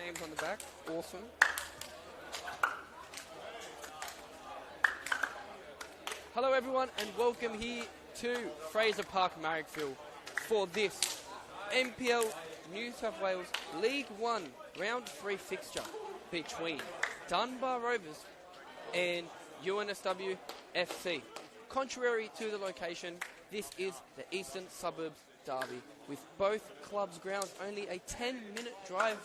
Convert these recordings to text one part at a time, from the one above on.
names on the back. Awesome. Hello everyone and welcome here to Fraser Park, Marrickville for this NPL New South Wales League 1 Round 3 fixture between Dunbar Rovers and UNSW FC. Contrary to the location, this is the Eastern Suburbs derby, with both clubs' grounds only a 10-minute drive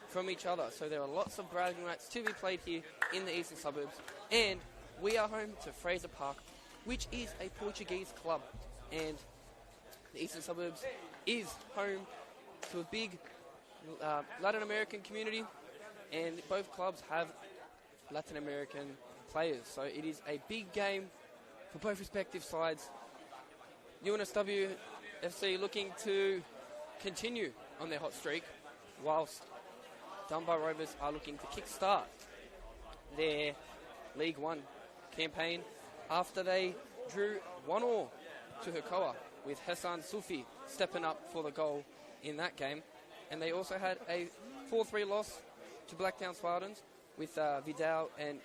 from each other. So there are lots of bragging rights to be played here in the Eastern Suburbs. And we are home to Fraser Park, which is a Portuguese club. And the Eastern Suburbs is home to a big Latin American community, and both clubs have Latin American players. So it is a big game for both respective sides. UNSW FC looking to continue on their hot streak, whilst Dunbar Rovers are looking to kickstart their League 1 campaign after they drew 1-1 to Hukoa, with Hassan Sufi stepping up for the goal in that game. And they also had a 4-3 loss to Blacktown Spartans, with Vidal and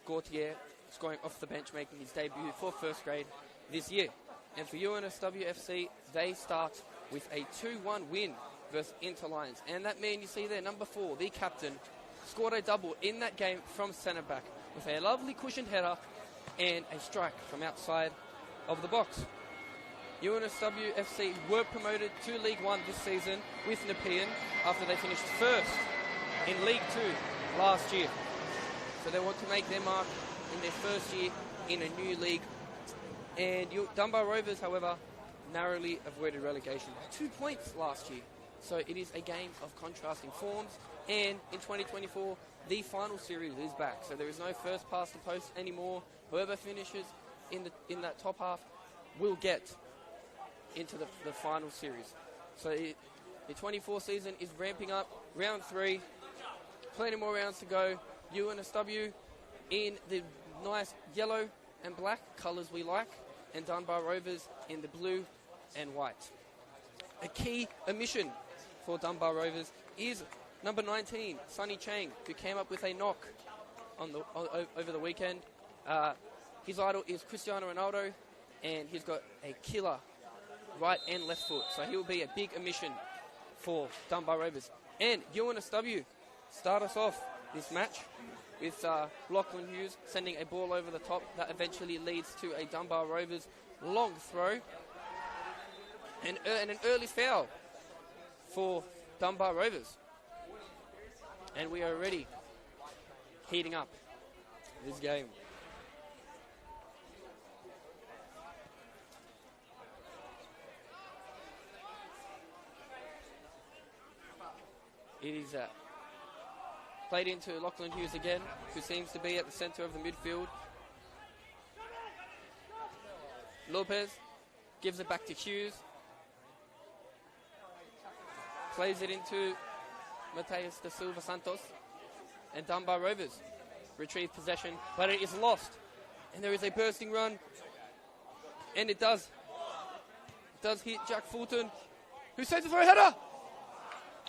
Gautier scoring off the bench, making his debut for first grade this year. And for UNSW FC, they start with a 2-1 win versus Interlions. And that man you see there, number 4, the captain, scored a double in that game from centre back with a lovely cushioned header and a strike from outside of the box. UNSW FC were promoted to League 1 this season with Nepean after they finished first in League 2 last year. So they want to make their mark in their first year in a new league. And Dunbar Rovers, however, narrowly avoided relegation by 2 points last year. So it is a game of contrasting forms. And in 2024, the final series is back. So there is no first past the post anymore. Whoever finishes in that top half will get into the final series. So the 24 season is ramping up. Round 3, plenty more rounds to go. UNSW in the nice yellow and black colours we like, and Dunbar Rovers in the blue and white. A key omission for Dunbar Rovers is number 19, Sonny Chang, who came up with a knock over the weekend. His idol is Cristiano Ronaldo, and he's got a killer right and left foot, so he will be a big omission for Dunbar Rovers. And UNSW start us off this match with Lachlan Hughes sending a ball over the top that eventually leads to a Dunbar Rovers long throw and an early foul for Dunbar Rovers. And we are already heating up this game. It is played into Lachlan Hughes again, who seems to be at the centre of the midfield. Lopez gives it back to Hughes. Plays it into Mateus da Silva Santos. And Dunbar Rovers retrieve possession, but it is lost. And there is a bursting run. And it does hit Jack Fulton, who saves it for a header.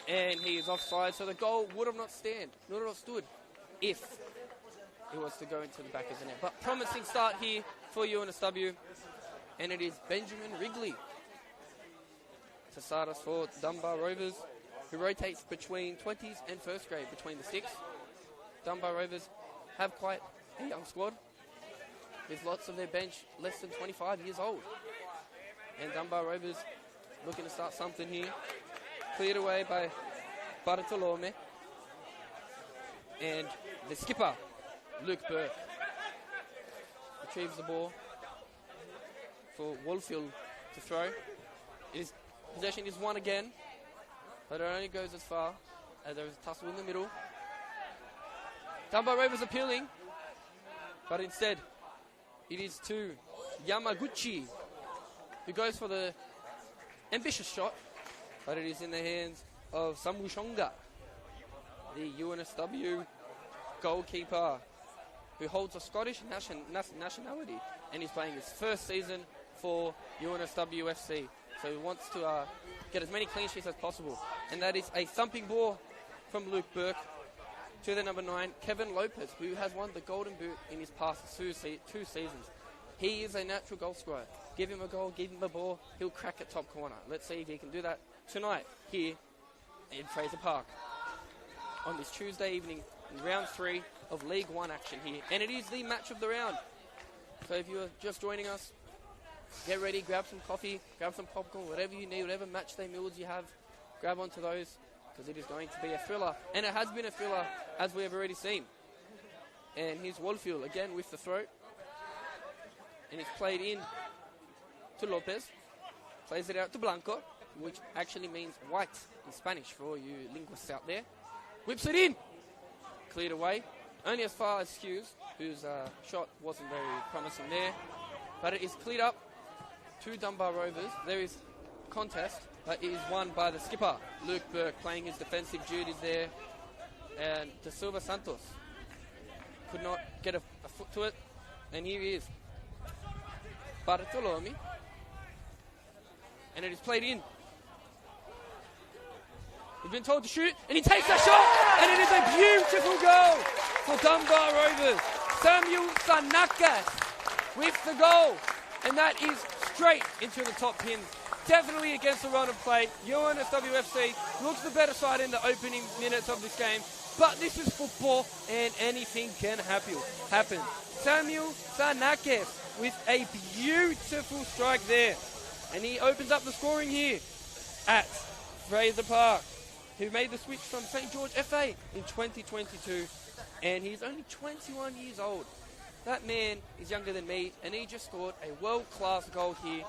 And he is offside, so the goal would have not stood if it was to go into the back of the net. But promising start here for UNSW, and it is Benjamin Wrigley to start us for Dunbar Rovers, who rotates between 20s and first grade, between the six. Dunbar Rovers have quite a young squad, with lots of their bench less than 25 years old. And Dunbar Rovers looking to start something here. Cleared away by Bartolome. And the skipper, Luke Burke, retrieves the ball for Wolfield to throw. Possession is won again, but it only goes as far as there is a tussle in the middle. Dunbar Rovers appealing, but instead it is to Yamaguchi, who goes for the ambitious shot, but it is in the hands of Samushonga, the UNSW goalkeeper, who holds a Scottish nationality and is playing his first season for UNSW FC. So he wants to get as many clean sheets as possible. And that is a thumping ball from Luke Burke, to the number 9, Kevin Lopez, who has won the Golden Boot in his past two seasons. He is a natural goal scorer. Give him a goal, give him a ball, he'll crack at top corner. Let's see if he can do that tonight here in Fraser Park on this Tuesday evening in round 3 of League 1 action here. And it is the match of the round. So if you are just joining us, get ready, grab some coffee, grab some popcorn, whatever you need, whatever match day meals you have, grab onto those, because it is going to be a thriller. And it has been a thriller, as we have already seen. And here's Wolfield again with the throw. And it's played in to Lopez. Plays it out to Blanco, which actually means white in Spanish for all you linguists out there. Whips it in. Cleared away. Only as far as Hughes, whose shot wasn't very promising there. But it is cleared up to Dunbar Rovers. There is contest, but it is won by the skipper, Luke Burke, playing his defensive duties there. And De Silva Santos could not get a foot to it. And here he is. Bartolome. And it is played in. He's been told to shoot, and he takes that shot, and it is a beautiful goal for Dunbar Rovers. Samuel Sanakas with the goal, and that is straight into the top pin. Definitely against the run of play. UNSW looks the better side in the opening minutes of this game, but this is football, and anything can happen. Samuel Sanakas with a beautiful strike there, and he opens up the scoring here at Fraser Park, who made the switch from St. George FA in 2022, and he's only 21 years old. That man is younger than me, and he just scored a world-class goal here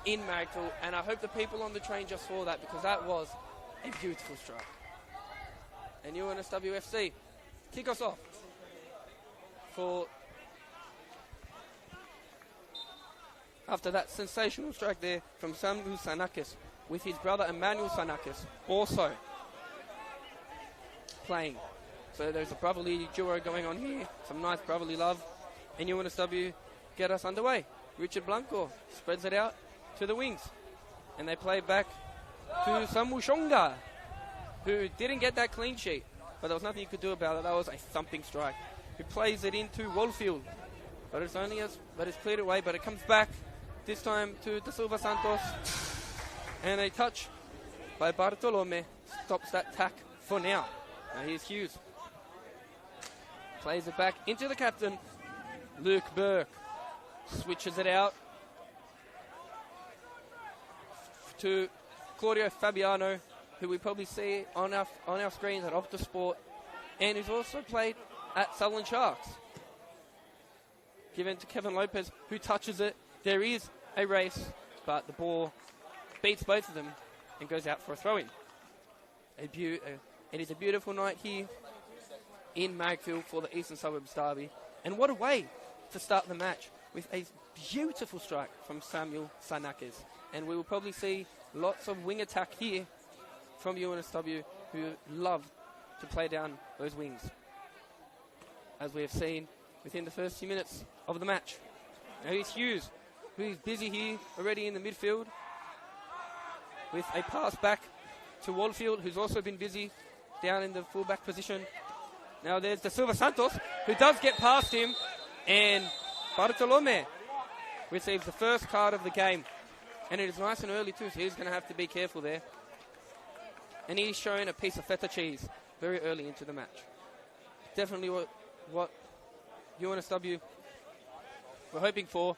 in Marrickville, and I hope the people on the train just saw that, because that was a beautiful strike. And UNSW kick us off for after that sensational strike there from Samuel Sanakis, with his brother Emmanuel Sanakis also playing. So there's a brotherly duo going on here, some nice brotherly love, and UNSW get us underway. Richard Blanco spreads it out to the wings, and they play back to Samushonga, who didn't get that clean sheet, but there was nothing you could do about it. That was a thumping strike. Who plays it into Wolfield, but it's cleared away, but it comes back this time to De Silva Santos, and a touch by Bartolome stops that tack for now. Now here's Hughes. Plays it back into the captain, Luke Burke. Switches it out to Claudio Fabiano, who we probably see on our screens at Optus Sport, and who's also played at Sutherland Sharks. Given to Kevin Lopez, who touches it. There is a race, but the ball beats both of them and goes out for a throw-in. It is a beautiful night here in Marrickville for the Eastern Suburbs Derby. And what a way to start the match, with a beautiful strike from Samuel Sanakis. And we will probably see lots of wing attack here from UNSW, who love to play down those wings, as we have seen within the first few minutes of the match. Now here's Hughes, who's busy here already in the midfield, with a pass back to Wolfield, who's also been busy down in the fullback position. Now there's De Silva Santos, who does get past him, and Bartolome receives the first card of the game. And it is nice and early too, so he's going to have to be careful there. And he's showing a piece of feta cheese very early into the match. Definitely what UNSW were hoping for,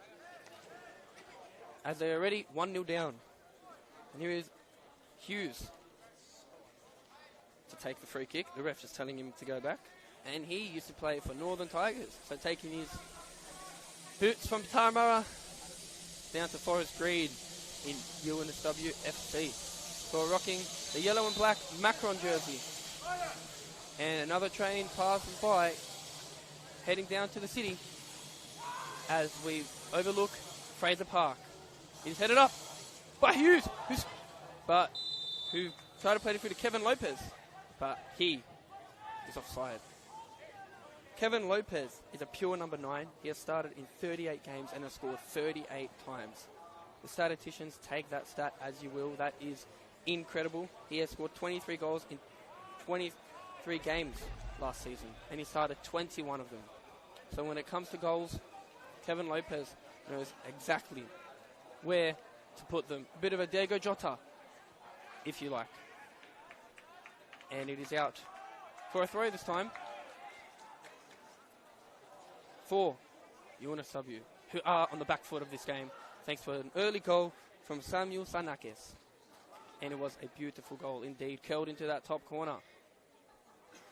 as they're already 1-0 down. And here is Hughes to take the free kick. The ref just telling him to go back. And he used to play for Northern Tigers, so taking his boots from Tarmara down to Forest Green in UNSW FC. So rocking the yellow and black Macron jersey. And another train passes by, heading down to the city as we overlook Fraser Park. He's headed up by Hughes, who tried to play it through to Kevin Lopez, but he is offside. Kevin Lopez is a pure number 9. He has started in 38 games and has scored 38 times. The statisticians take that stat as you will. That is incredible. He has scored 23 goals in 23 games last season, and he started 21 of them. So when it comes to goals, Kevin Lopez knows exactly where to put them. A bit of a Diego Jota, if you like. And it is out for a throw this time for UNSW, who are on the back foot of this game, thanks to an early goal from Samuel Sanakis. And it was a beautiful goal indeed, curled into that top corner.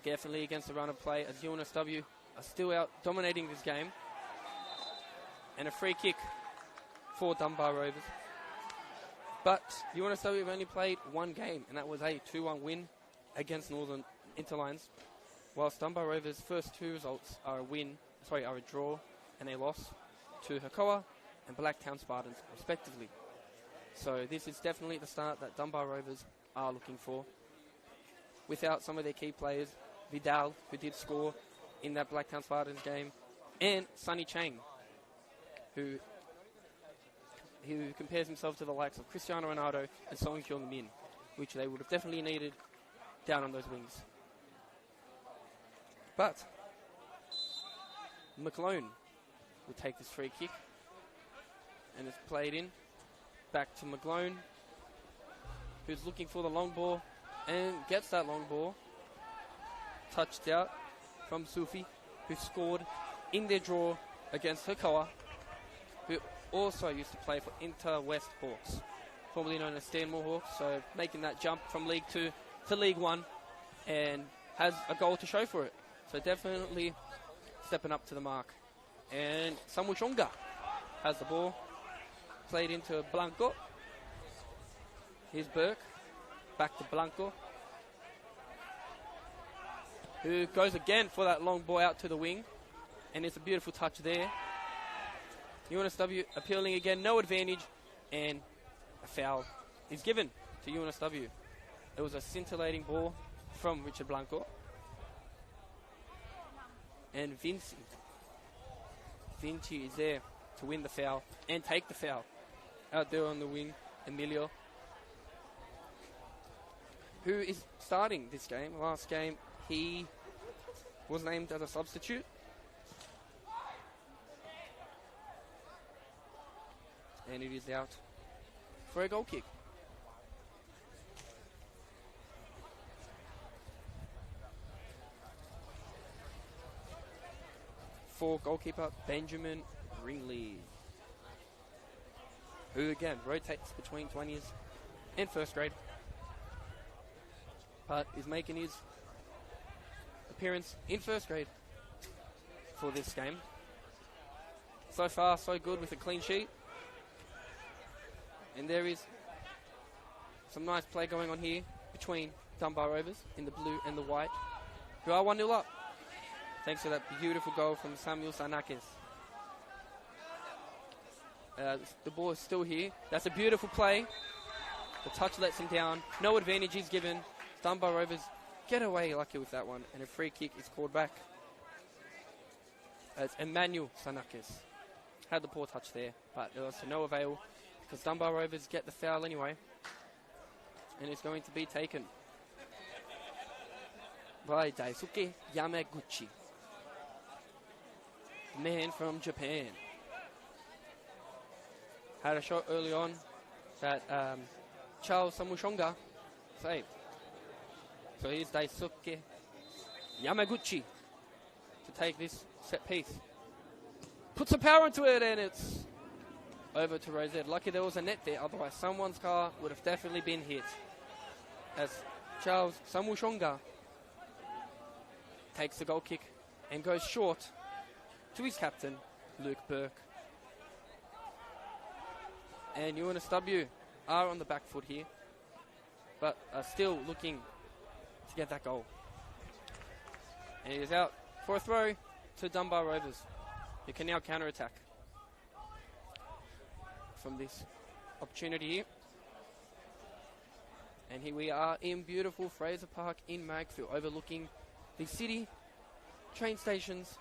Definitely against the run of play, as UNSW are still out dominating this game. And a free kick for Dunbar Rovers. But UNSW have only played one game, and that was a 2-1 win against Northern Interlines, whilst Dunbar Rovers' first two results are a draw and a loss to Hakoah and Blacktown Spartans, respectively. So this is definitely the start that Dunbar Rovers are looking for. Without some of their key players, Vidal, who did score in that Blacktown Spartans game, and Sonny Chang, who compares himself to the likes of Cristiano Ronaldo and Song Hyung-min, which they would have definitely needed down on those wings. But McClone will take this free kick, and it's played in back to McClone, who's looking for the long ball and gets that long ball touched out from Sufi, who scored in their draw against Hakoah, who also used to play for Inter-West Hawks, formerly known as Stanmore Hawks, so making that jump from League 2 to League 1, and has a goal to show for it. So definitely stepping up to the mark. And Samushonga has the ball, played into Blanco. Here's Burke, back to Blanco, who goes again for that long ball out to the wing, and it's a beautiful touch there. UNSW appealing again, no advantage, and a foul is given to UNSW. It was a scintillating ball from Richard Blanco. And Vinci is there to win the foul and take the foul. Out there on the wing, Emilio, who is starting this game. Last game, he was named as a substitute. And it is out for a goal kick. For goalkeeper Benjamin Ringley, who again rotates between 20s and first grade, but is making his appearance in first grade for this game. So far, so good with a clean sheet. And there is some nice play going on here between Dunbar Rovers in the blue and the white, who are 1-0 up, thanks to that beautiful goal from Samuel Sanakis. The ball is still here. That's a beautiful play. The touch lets him down. No advantage is given. Dunbar Rovers get away lucky with that one, and a free kick is called back. As Emmanuel Sanakis had the poor touch there, but it was to no avail, because Dunbar Rovers get the foul anyway, and it's going to be taken by Daisuke Yamaguchi, man from Japan. Had a shot early on that Charles Samushonga saved. So here's Daisuke Yamaguchi to take this set piece. Puts some power into it, and it's over to Rosette. Lucky there was a net there, otherwise someone's car would have definitely been hit. As Charles Samushonga takes the goal kick and goes short to his captain, Luke Burke. And UNSW are on the back foot here, but are still looking to get that goal. And it is out for a throw to Dunbar Rovers, who can now counter-attack from this opportunity here. And here we are in beautiful Fraser Park in Marrickville, overlooking the city, train stations,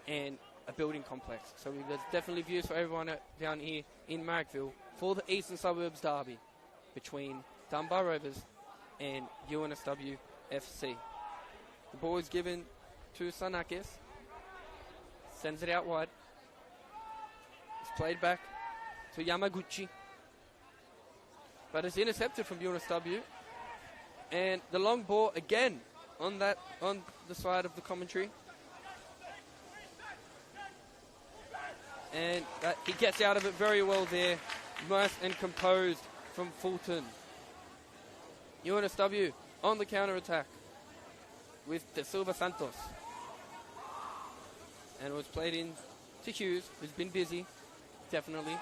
and a building complex. So there's definitely views for everyone down here in Marrickville for the Eastern Suburbs derby between Dunbar Rovers and UNSW FC. The ball is given to Sanakis. Sends it out wide. It's played back to Yamaguchi. But it's intercepted from UNSW. And the long ball again on the side of the commentary. And he gets out of it very well there. Nice and composed from Fulton. UNSW on the counter-attack with De Silva Santos. And it was played in to Hughes, who's been busy, definitely.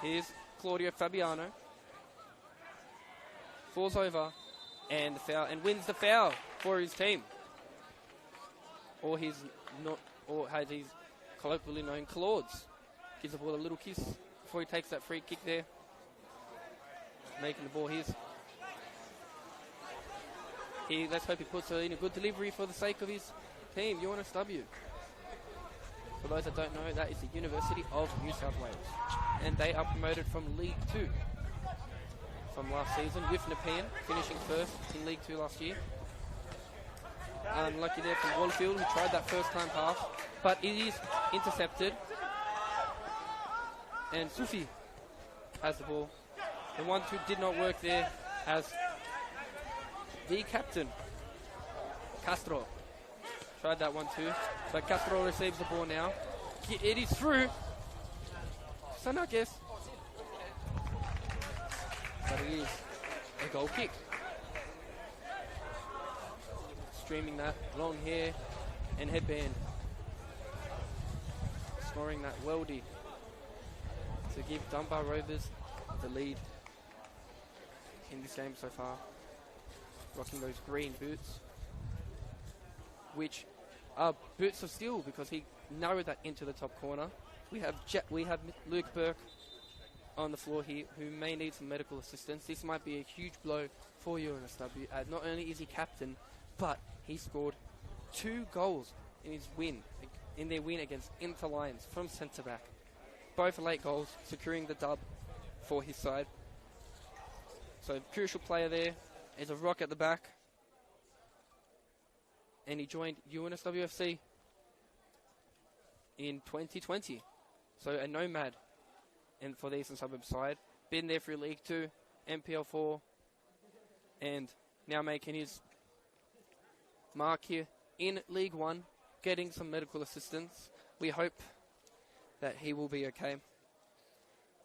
Here's Claudio Fabiano. Falls over and the foul, and wins the foul for his team. Or he's not, or as he's colloquially known, Claudes. Gives the ball a little kiss before he takes that free kick there. Making the ball his. Let's hope he puts in a good delivery for the sake of his team, UNSW. For those that don't know, that is the University of New South Wales. And they are promoted from League 2 from last season, with Nepean finishing first in League 2 last year. Unlucky there from Walfield, who tried that first time pass, but it is intercepted. And Sufi has the ball. The 1-2 did not work there, as the captain, Castro, tried that 1-2. But Castro receives the ball now. It is through. Sanakis. But it is a goal kick. Streaming that long hair and headband. Scoring that weldy to give Dunbar Rovers the lead in this game so far. Rocking those green boots, which are boots of steel because he narrowed that into the top corner. We have Luke Burke on the floor here, who may need some medical assistance. This might be a huge blow for UNSW, as not only is he captain, but he scored 2 goals in their win against Inter Lions from centre back. Both late goals, securing the dub for his side. So crucial player there. Is a rock at the back. And he joined UNSWFC in 2020. So a nomad and for the Eastern Suburbs side. Been there through League 2, MPL 4, and now making his mark here in League 1, getting some medical assistance. We hope that he will be okay.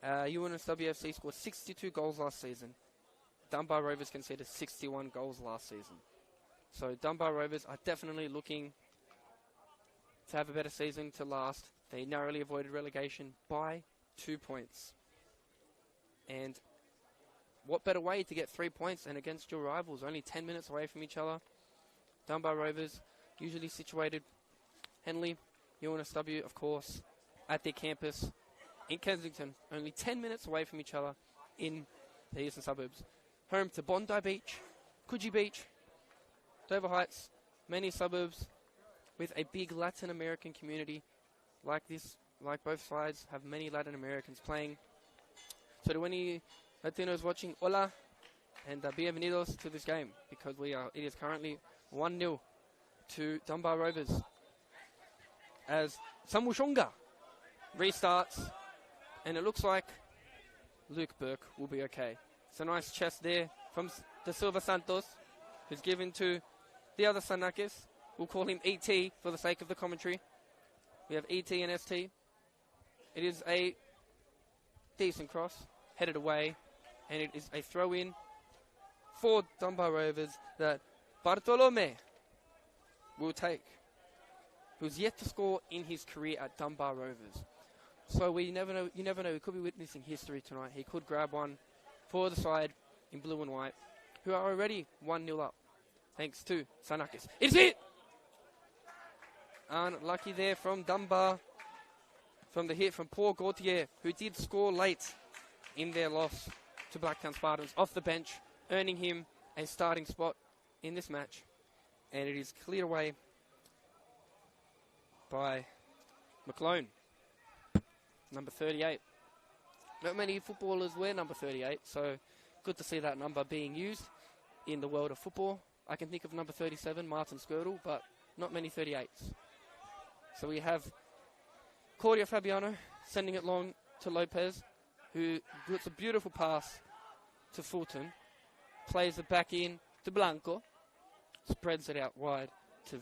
UNSWFC scored 62 goals last season. Dunbar Rovers conceded 61 goals last season. So Dunbar Rovers are definitely looking to have a better season to last. They narrowly avoided relegation by 2 points. And what better way to get 3 points than against your rivals, only 10 minutes away from each other. Dunbar Rovers, usually situated Henley, UNSW, of course, at their campus in Kensington, only 10 minutes away from each other in the Eastern Suburbs. Home to Bondi Beach, Coogee Beach, Dover Heights, many suburbs with a big Latin American community like this, like both sides have many Latin Americans playing. So to any Latinos watching, hola, and bienvenidos to this game, because it is currently 1-0 to Dunbar Rovers as Samushonga restarts, and it looks like Luke Burke will be okay. It's a nice chest there from De Silva Santos, who's given to the other Sanakis. We'll call him ET for the sake of the commentary. We have ET and ST. It is a decent cross, headed away, and it is a throw-in for Dunbar Rovers that Bartolome will take, who's yet to score in his career at Dunbar Rovers. So you never know, he could be witnessing history tonight. He could grab one for the side in blue and white, who are already 1-0 up, thanks to Sanakis. It's it! Unlucky there from Dunbar, from the hit from Paul Gauthier, who did score late in their loss to Blacktown Spartans off the bench, earning him a starting spot in this match. And it is cleared away by McClone, number 38. Not many footballers wear number 38, so good to see that number being used in the world of football. I can think of number 37, Martin Skirtle, but not many 38s. So we have Claudio Fabiano sending it long to Lopez, who gets a beautiful pass to Fulton, plays it back in to Blanco, spreads it out wide to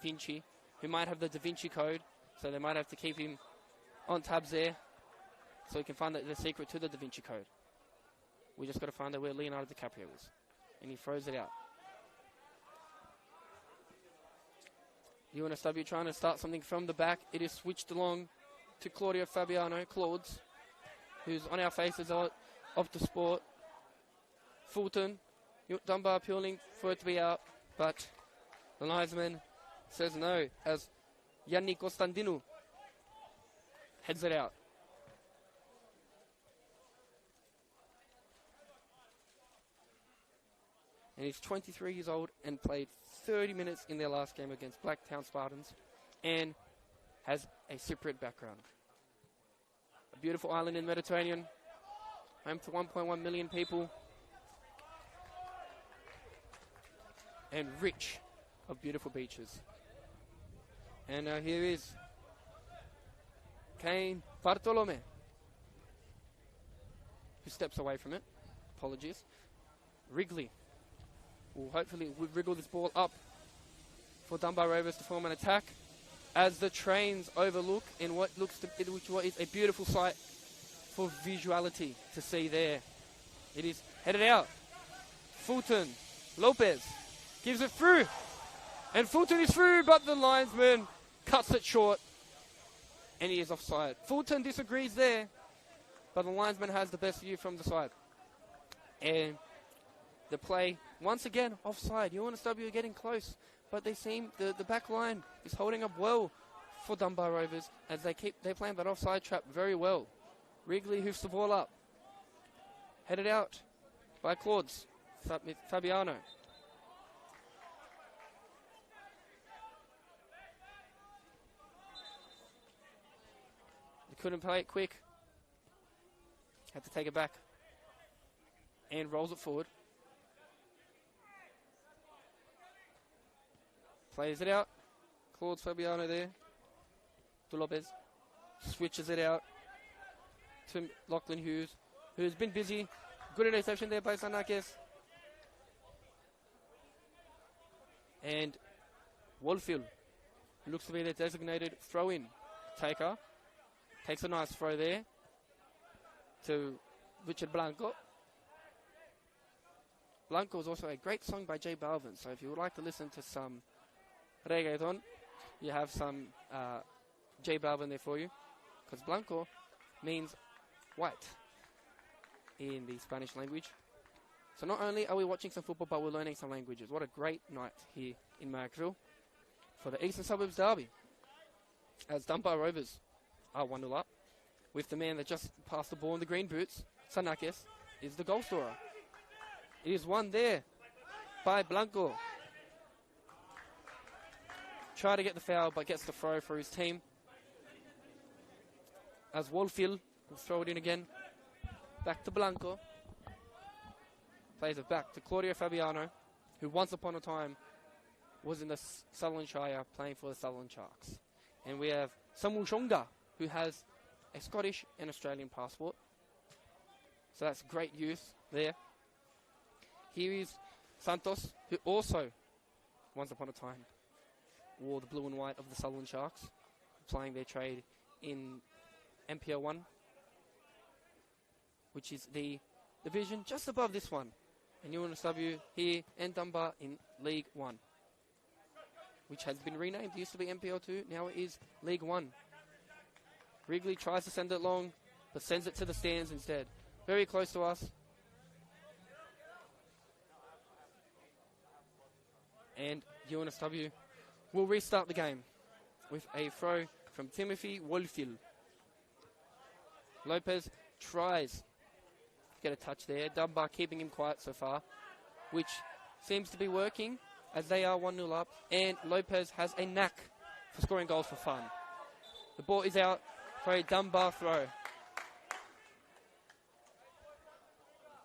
Vinci, who might have the Da Vinci code, so they might have to keep him on tabs there so he can find the secret to the Da Vinci code. We just got to find out where Leonardo DiCaprio is. And he throws it out. UNSW trying to start something from the back. It is switched along to Claudio Fabiano, Claudes, who's on our faces of the sport. Fulton, Dunbar appealing for it to be out, but the linesman says no, as Yanni Constantinu heads it out. And he's 23 years old and played 30 minutes in their last game against Blacktown Spartans and has a Cypriot background. A beautiful island in the Mediterranean, home to 1.1 million people, and rich of beautiful beaches. And here is Cain Bartolome, who steps away from it. Apologies. Wrigley will hopefully wriggle this ball up for Dunbar Rovers to form an attack as the trains overlook in what is a beautiful sight for visuality to see there. It is headed out. Fulton, Lopez gives it through, and Fulton is through, but the linesman cuts it short, and he is offside. Fulton disagrees there, but the linesman has the best view from the side. And the play, once again, offside. UNSW are getting close, but they seem, the back line is holding up well for Dunbar Rovers as they're playing that offside trap very well. Wrigley hoofs the ball up. Headed out by Claudes, Fabiano. They couldn't play it quick. Had to take it back. And rolls it forward. Plays it out. Claude Fabiano there. To Lopez. Switches it out to Lachlan Hughes, who's been busy. Good interception there by Sanakis. And Wolfield, who looks to be the designated throw-in taker, takes a nice throw there to Richard Blanco. Blanco is also a great song by J Balvin, so if you would like to listen to some reggaeton, you have some J Balvin there for you, because Blanco means white in the Spanish language. So not only are we watching some football, but we're learning some languages. What a great night here in Marrickville for the Eastern Suburbs Derby, as Dunbar Rovers are 1-0 up, with the man that just passed the ball in the green boots, Sanakis, is the goal scorer. It is won there by Blanco. Try to get the foul, but gets the throw for his team. As Wolfield will throw it in again. Back to Blanco. Plays it back to Claudio Fabiano, who once upon a time was in the Sutherland Shire playing for the Sutherland Sharks. And we have Samuel Shonga, who has a Scottish and Australian passport. So that's great youth there. Here is Santos, who also, once upon a time, wore the blue and white of the Sutherland Sharks, playing their trade in MPL 1, which is the division just above this one. And UNSW here and Dunbar in League 1, which has been renamed. It used to be MPL 2, now it is League 1. Wrigley tries to send it long, but sends it to the stands instead. Very close to us. And UNSW will restart the game with a throw from Timothy Wolfield. Lopez tries to get a touch there. Dunbar keeping him quiet so far, which seems to be working as they are 1-0 up. And Lopez has a knack for scoring goals for fun. The ball is out for a Dunbar throw.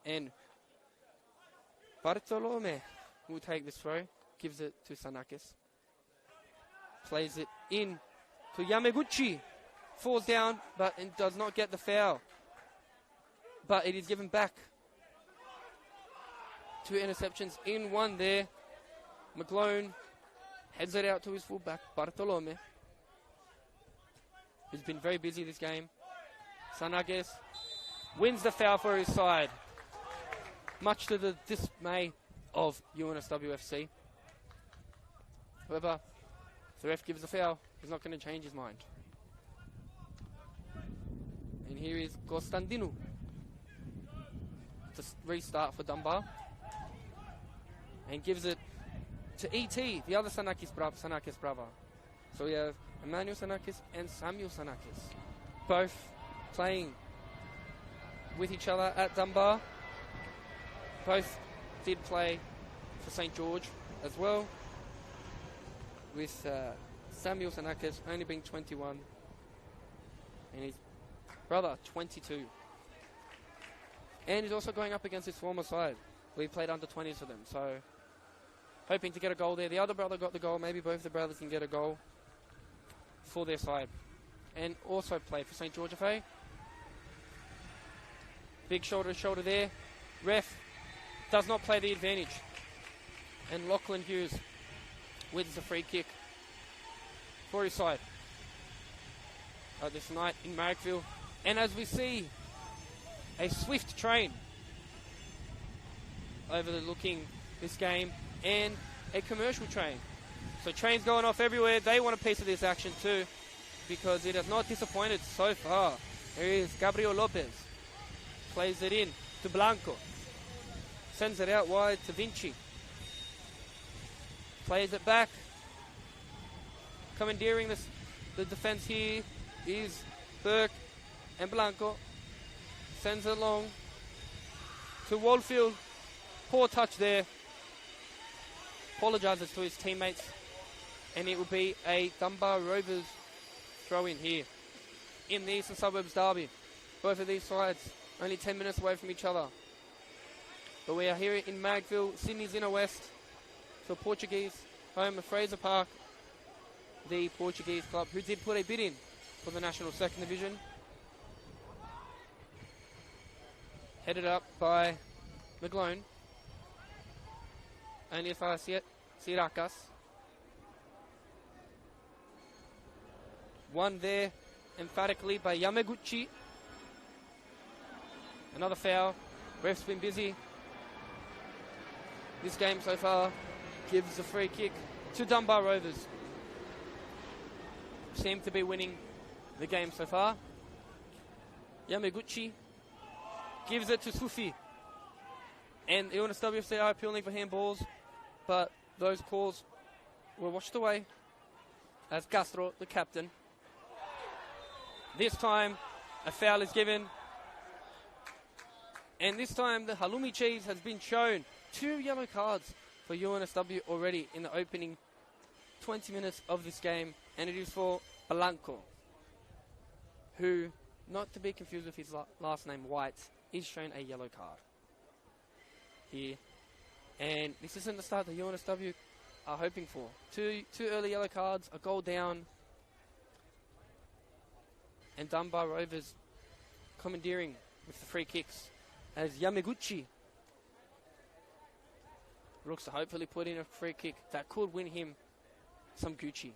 And Bartolome will take this throw. Gives it to Sanakis. Plays it in to Yamaguchi. Falls down, but it does not get the foul. But it is given back. 2 interceptions in 1 there. McGlone heads it out to his fullback, Bartolome, who's been very busy this game. Sanakis wins the foul for his side, much to the dismay of UNSW FC. However, if the ref gives a foul, he's not going to change his mind. And here is Costandino to restart for Dunbar. And gives it to E.T., the other Sanakis brother. So we have Emmanuel Sanakis and Samuel Sanakis, both playing with each other at Dunbar. Both did play for St. George as well, with Samuel Sanakis only being 21 and his brother 22. And he's also going up against his former side. We played under 20s for them, so hoping to get a goal there. The other brother got the goal. Maybe both the brothers can get a goal for their side. And also played for St. George FA. Big shoulder to shoulder there. Ref does not play the advantage. And Lachlan Hughes wins the free kick for his side this night in Marrickville. And as we see, a swift train overlooking this game, and a commercial train. So trains going off everywhere. They want a piece of this action too, because it has not disappointed so far. There is Gabriel Lopez. Plays it in to Blanco. Sends it out wide to Vinci. Plays it back. Commandeering the defense here is Burke and Blanco. Sends it along to Waldfield. Poor touch there. Apologises to his teammates. And it will be a Dunbar Rovers throw in here in the Eastern Suburbs derby. Both of these sides only 10 minutes away from each other. But we are here in Marrickville, Sydney's inner west, for Portuguese, home of Fraser Park, the Portuguese club who did put a bid in for the National Second Division. Headed up by McGlone. Only if I see it, Sirakas. One there emphatically by Yamaguchi. Another foul. Ref's been busy. This game so far gives a free kick to Dunbar Rovers. Seem to be winning the game so far. Yamaguchi gives it to Sufi. And the UNSW are appealing for handballs, but those calls were washed away as Castro, the captain. This time, a foul is given. And this time, the halloumi cheese has been shown. 2 yellow cards for UNSW already in the opening 20 minutes of this game. And it is for Blanco, who, not to be confused with his last name, White, is shown a yellow card here. And this isn't the start that UNSW are hoping for. Two early yellow cards, a goal down, and Dunbar Rovers commandeering with the free kicks as Yamaguchi looks to hopefully put in a free kick that could win him some Gucci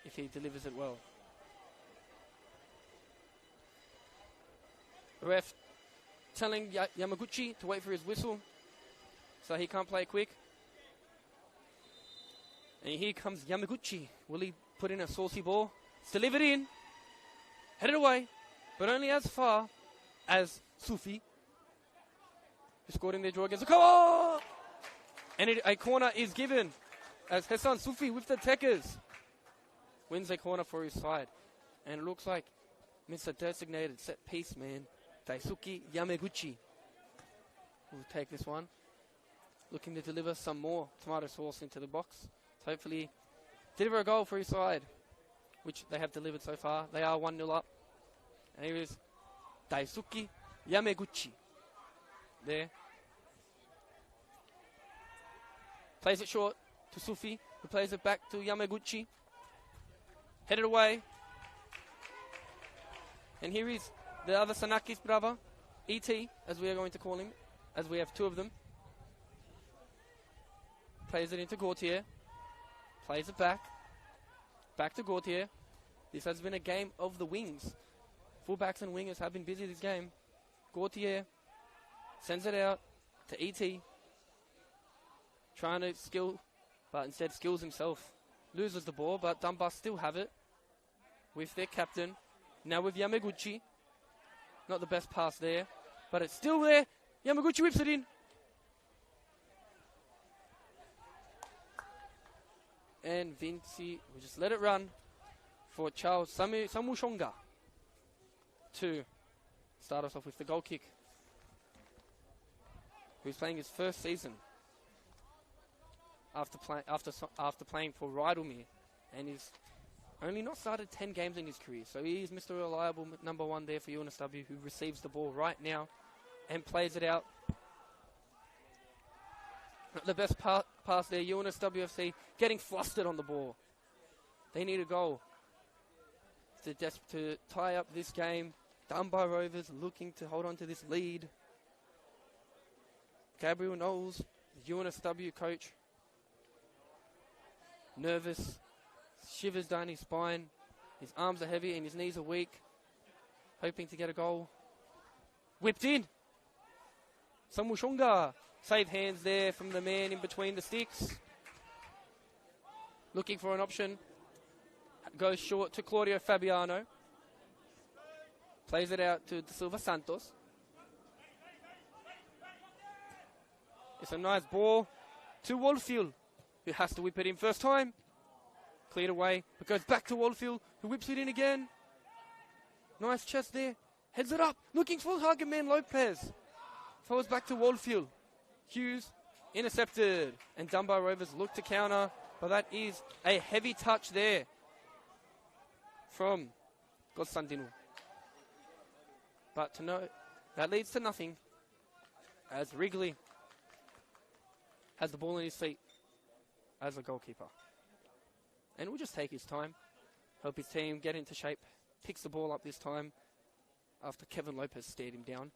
if he delivers it well. The ref telling Yamaguchi to wait for his whistle so he can't play quick. And here comes Yamaguchi. Will he put in a saucy ball? It's delivered in. Headed away. But only as far as Sufi, who scored in their draw against the goal. And a corner is given as Hassan Sufi with the Techers wins a corner for his side. And it looks like Mr. Designated Set Piece Man, Daisuke Yamaguchi, will take this one. Looking to deliver some more tomato sauce into the box. So hopefully deliver a goal for his side, which they have delivered so far. They are 1-0 up. And here is Daisuke Yamaguchi there Plays it short to Sufi, who plays it back to Yamaguchi. Headed away. And here is the other Sanakis brother, E.T., as we are going to call him, as we have two of them. Plays it into Gautier. Plays it back. Back to Gautier. This has been a game of the wings. Fullbacks and wingers have been busy this game. Gautier sends it out to E.T. Trying to skill, but instead skills himself. Loses the ball, but Dunbar still have it with their captain. Now with Yamaguchi. Not the best pass there, but it's still there. Yamaguchi whips it in. And Vinci will just let it run for Charles Samushonga to start us off with the goal kick. Who's playing his first season after playing for Rydalmere, and he's only not started 10 games in his career. So he is Mr. Reliable number 1 there for UNSW, who receives the ball right now and plays it out. Not the best pass there. UNSWFC getting flustered on the ball. They need a goal to tie up this game. Dunbar Rovers looking to hold on to this lead. Gabriel Knowles, the UNSW coach, nervous, shivers down his spine. His arms are heavy and his knees are weak. Hoping to get a goal. Whipped in. Samushonga. Save hands there from the man in between the sticks. Looking for an option. Goes short to Claudio Fabiano. Plays it out to De Silva Santos. It's a nice ball to Waldfield, who has to whip it in first time. Cleared away, but goes back to Waldfield, who whips it in again. Nice chest there. Heads it up. Looking for target man Lopez. Throws back to Waldfield. Hughes intercepted. And Dunbar Rovers look to counter, but that is a heavy touch there from Constantino. But to know that leads to nothing, as Wrigley has the ball in his feet as a goalkeeper. And will just take his time, help his team get into shape. Picks the ball up this time after Kevin Lopez stared him down.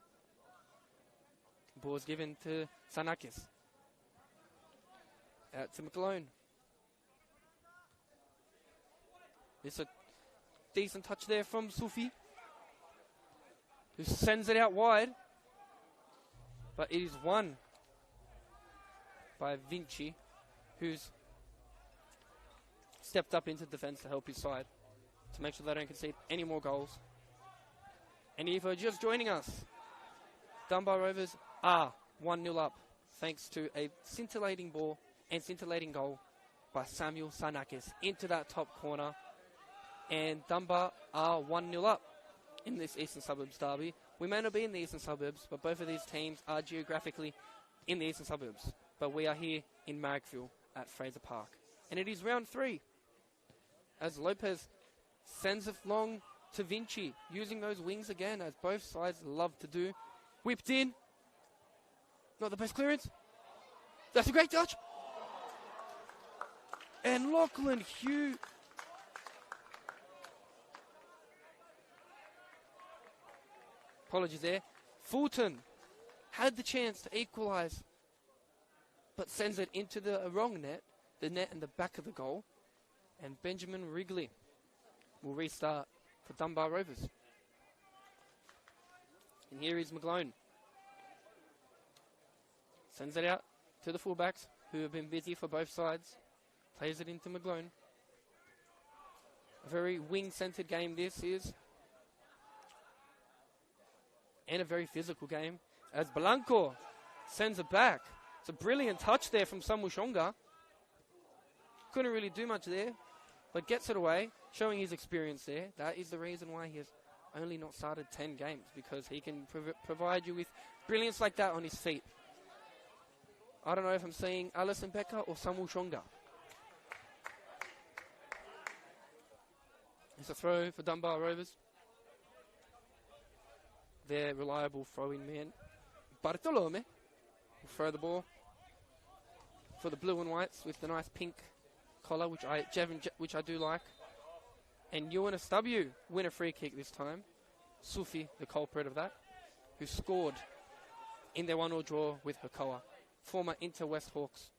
Ball is given to Sanakis. Out to McAlone. It's a decent touch there from Sufi, who sends it out wide. But it is won by Vinci, who's stepped up into defence to help his side to make sure they don't concede any more goals. And if you're just joining us, Dunbar Rovers are 1-0 up thanks to a scintillating ball and scintillating goal by Samuel Sanakis into that top corner. And Dunbar are 1-0 up in this Eastern Suburbs derby. We may not be in the Eastern Suburbs, but both of these teams are geographically in the Eastern Suburbs. But we are here in Marrickville at Fraser Park. And it is round 3, as Lopez sends it long to Vinci, using those wings again, as both sides love to do. Whipped in. Not the best clearance. That's a great touch. And Lachlan Hughes. Apologies there. Fulton had the chance to equalise, but sends it into the wrong net, the net in the back of the goal. And Benjamin Wrigley will restart for Dunbar Rovers. And here is McGlone. Sends it out to the fullbacks, who have been busy for both sides. Plays it into McGlone. A very wing-centred game this is. And a very physical game, as Blanco sends it back. It's a brilliant touch there from Samushonga. Couldn't really do much there, but gets it away, showing his experience there. That is the reason why he has only not started 10 games, because he can provide you with brilliance like that on his feet. I don't know if I'm seeing Alison Becker or Samushonga. It's a throw for Dunbar Rovers. Their reliable throw-in man, Bartolome, will throw the ball. for the blue and whites with the nice pink collar, which I do like. And UNSW win a free kick this time. Sufi, the culprit of that, who scored in their 1-1 draw with Hakoa, former Inter West Hawks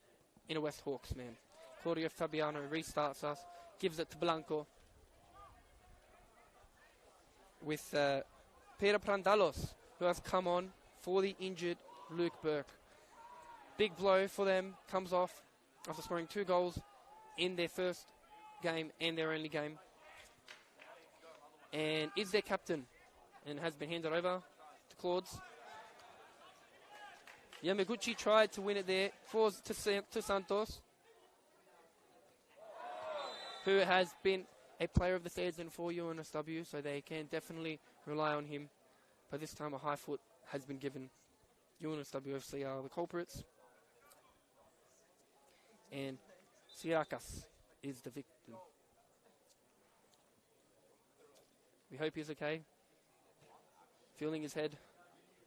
man. Claudio Fabiano restarts us, gives it to Blanco with Peter Prandalos, who has come on for the injured Luke Burke. Big blow for them, comes off after scoring 2 goals in their first game and their only game. And is their captain and has been handed over to Claude's. Yamaguchi tried to win it there, falls to Santos, who has been a player of the season for UNSW, so they can definitely rely on him. But this time a high foot has been given. UNSWFC are the culprits. And Sirakas is the victim. We hope he's okay. Feeling his head.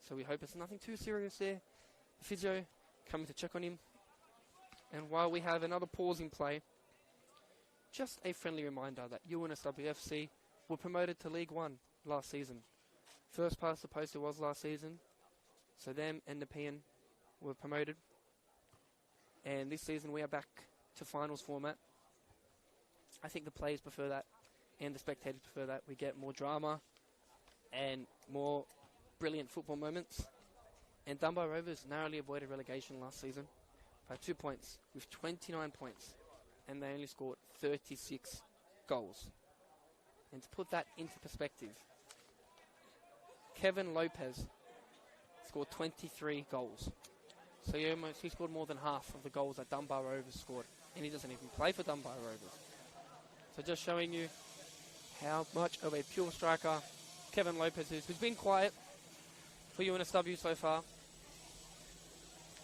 So we hope it's nothing too serious there. The physio coming to check on him. And while we have another pause in play, just a friendly reminder that UNSWFC were promoted to League 1 last season. First past the post it was last season. So them and the PN were promoted. And this season we are back to finals format. I think the players prefer that and the spectators prefer that. We get more drama and more brilliant football moments. And Dunbar Rovers narrowly avoided relegation last season by 2 points with 29 points. And they only scored 36 goals. And to put that into perspective, Kevin Lopez scored 23 goals. So he scored more than half of the goals that Dunbar Rovers scored. And he doesn't even play for Dunbar Rovers. So just showing you how much of a pure striker Kevin Lopez is, who's been quiet for UNSW so far.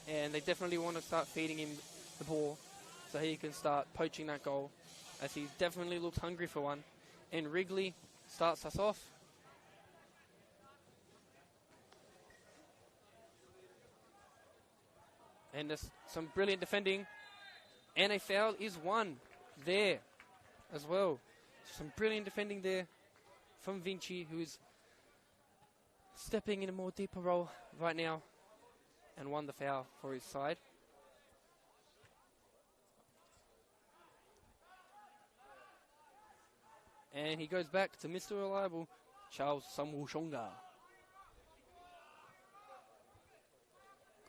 And they definitely want to start feeding him the ball so he can start poaching that goal, as he definitely looks hungry for one. And Wrigley starts us off. And there's some brilliant defending. And a foul is won there as well. Some brilliant defending there from Vinci, who's stepping in a more deeper role right now, and won the foul for his side. And he goes back to Mr. Reliable, Charles Samushonga,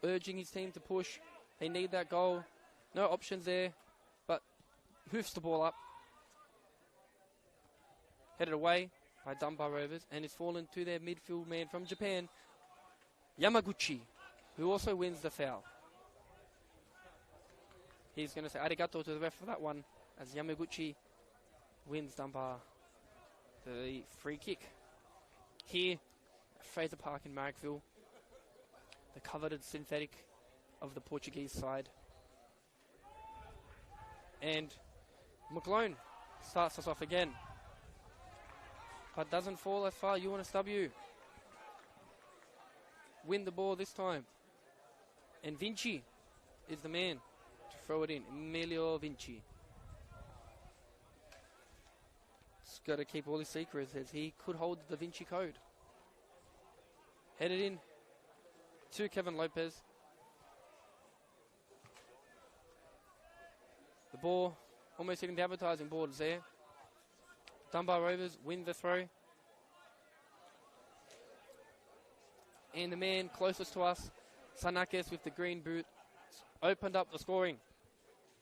urging his team to push. They need that goal. No options there, but hoofs the ball up. Headed away by Dunbar Rovers, and is fallen to their midfield man from Japan, Yamaguchi, who also wins the foul. He's going to say arigato to the ref for that one, as Yamaguchi wins Dunbar the free kick. Here, at Fraser Park in Marrickville, the coveted synthetic of the Portuguese side. And McGlone starts us off again, but doesn't fall as far. UNSW win the ball this time. And Vinci is the man to throw it in. Emilio Vinci. He's got to keep all his secrets, as he could hold the Vinci code. Headed in to Kevin Lopez. The ball almost hitting the advertising boards there. Dunbar Rovers win the throw. And the man closest to us, Sanakis with the green boot, opened up the scoring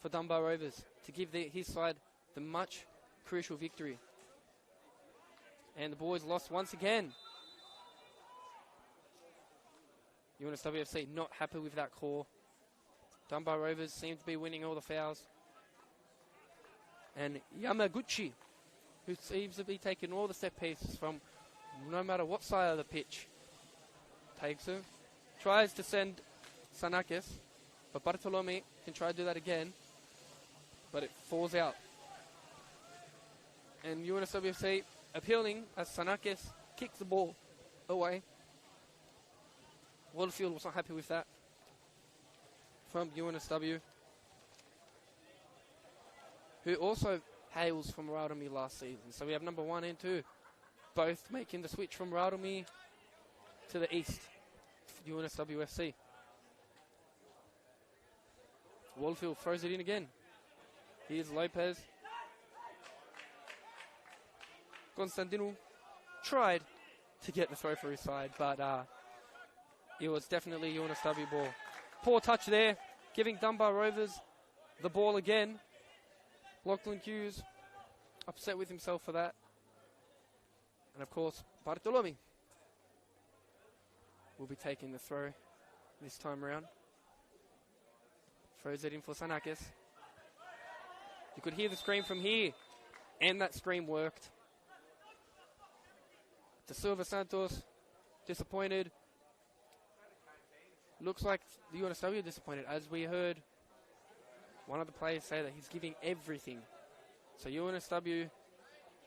for Dunbar Rovers to give his side the much crucial victory. And the boys lost once again. UNSWFC not happy with that call. Dunbar Rovers seem to be winning all the fouls. And Yamaguchi, who seems to be taking all the set pieces from no matter what side of the pitch, takes him, tries to send Sanakis, but Bartolome can try to do that again, but it falls out. And UNSWFC appealing as Sanakis kicks the ball away. Waterfield was not happy with that from UNSW. who also hails from Radomi last season. So we have number 1 and 2, both making the switch from Radomi to the east, UNSW FC. Wallfield throws it in again. Here's Lopez. Constantino tried to get the throw for his side, but it was definitely UNSW ball. Poor touch there, giving Dunbar Rovers the ball again. Lachlan Hughes upset with himself for that. And of course, Bartolome will be taking the throw this time around. Throws it in for Sanakis. You could hear the scream from here, and that scream worked. De Silva Santos, disappointed. Looks like the UNSW are disappointed, as we heard one of the players say that he's giving everything. So UNSW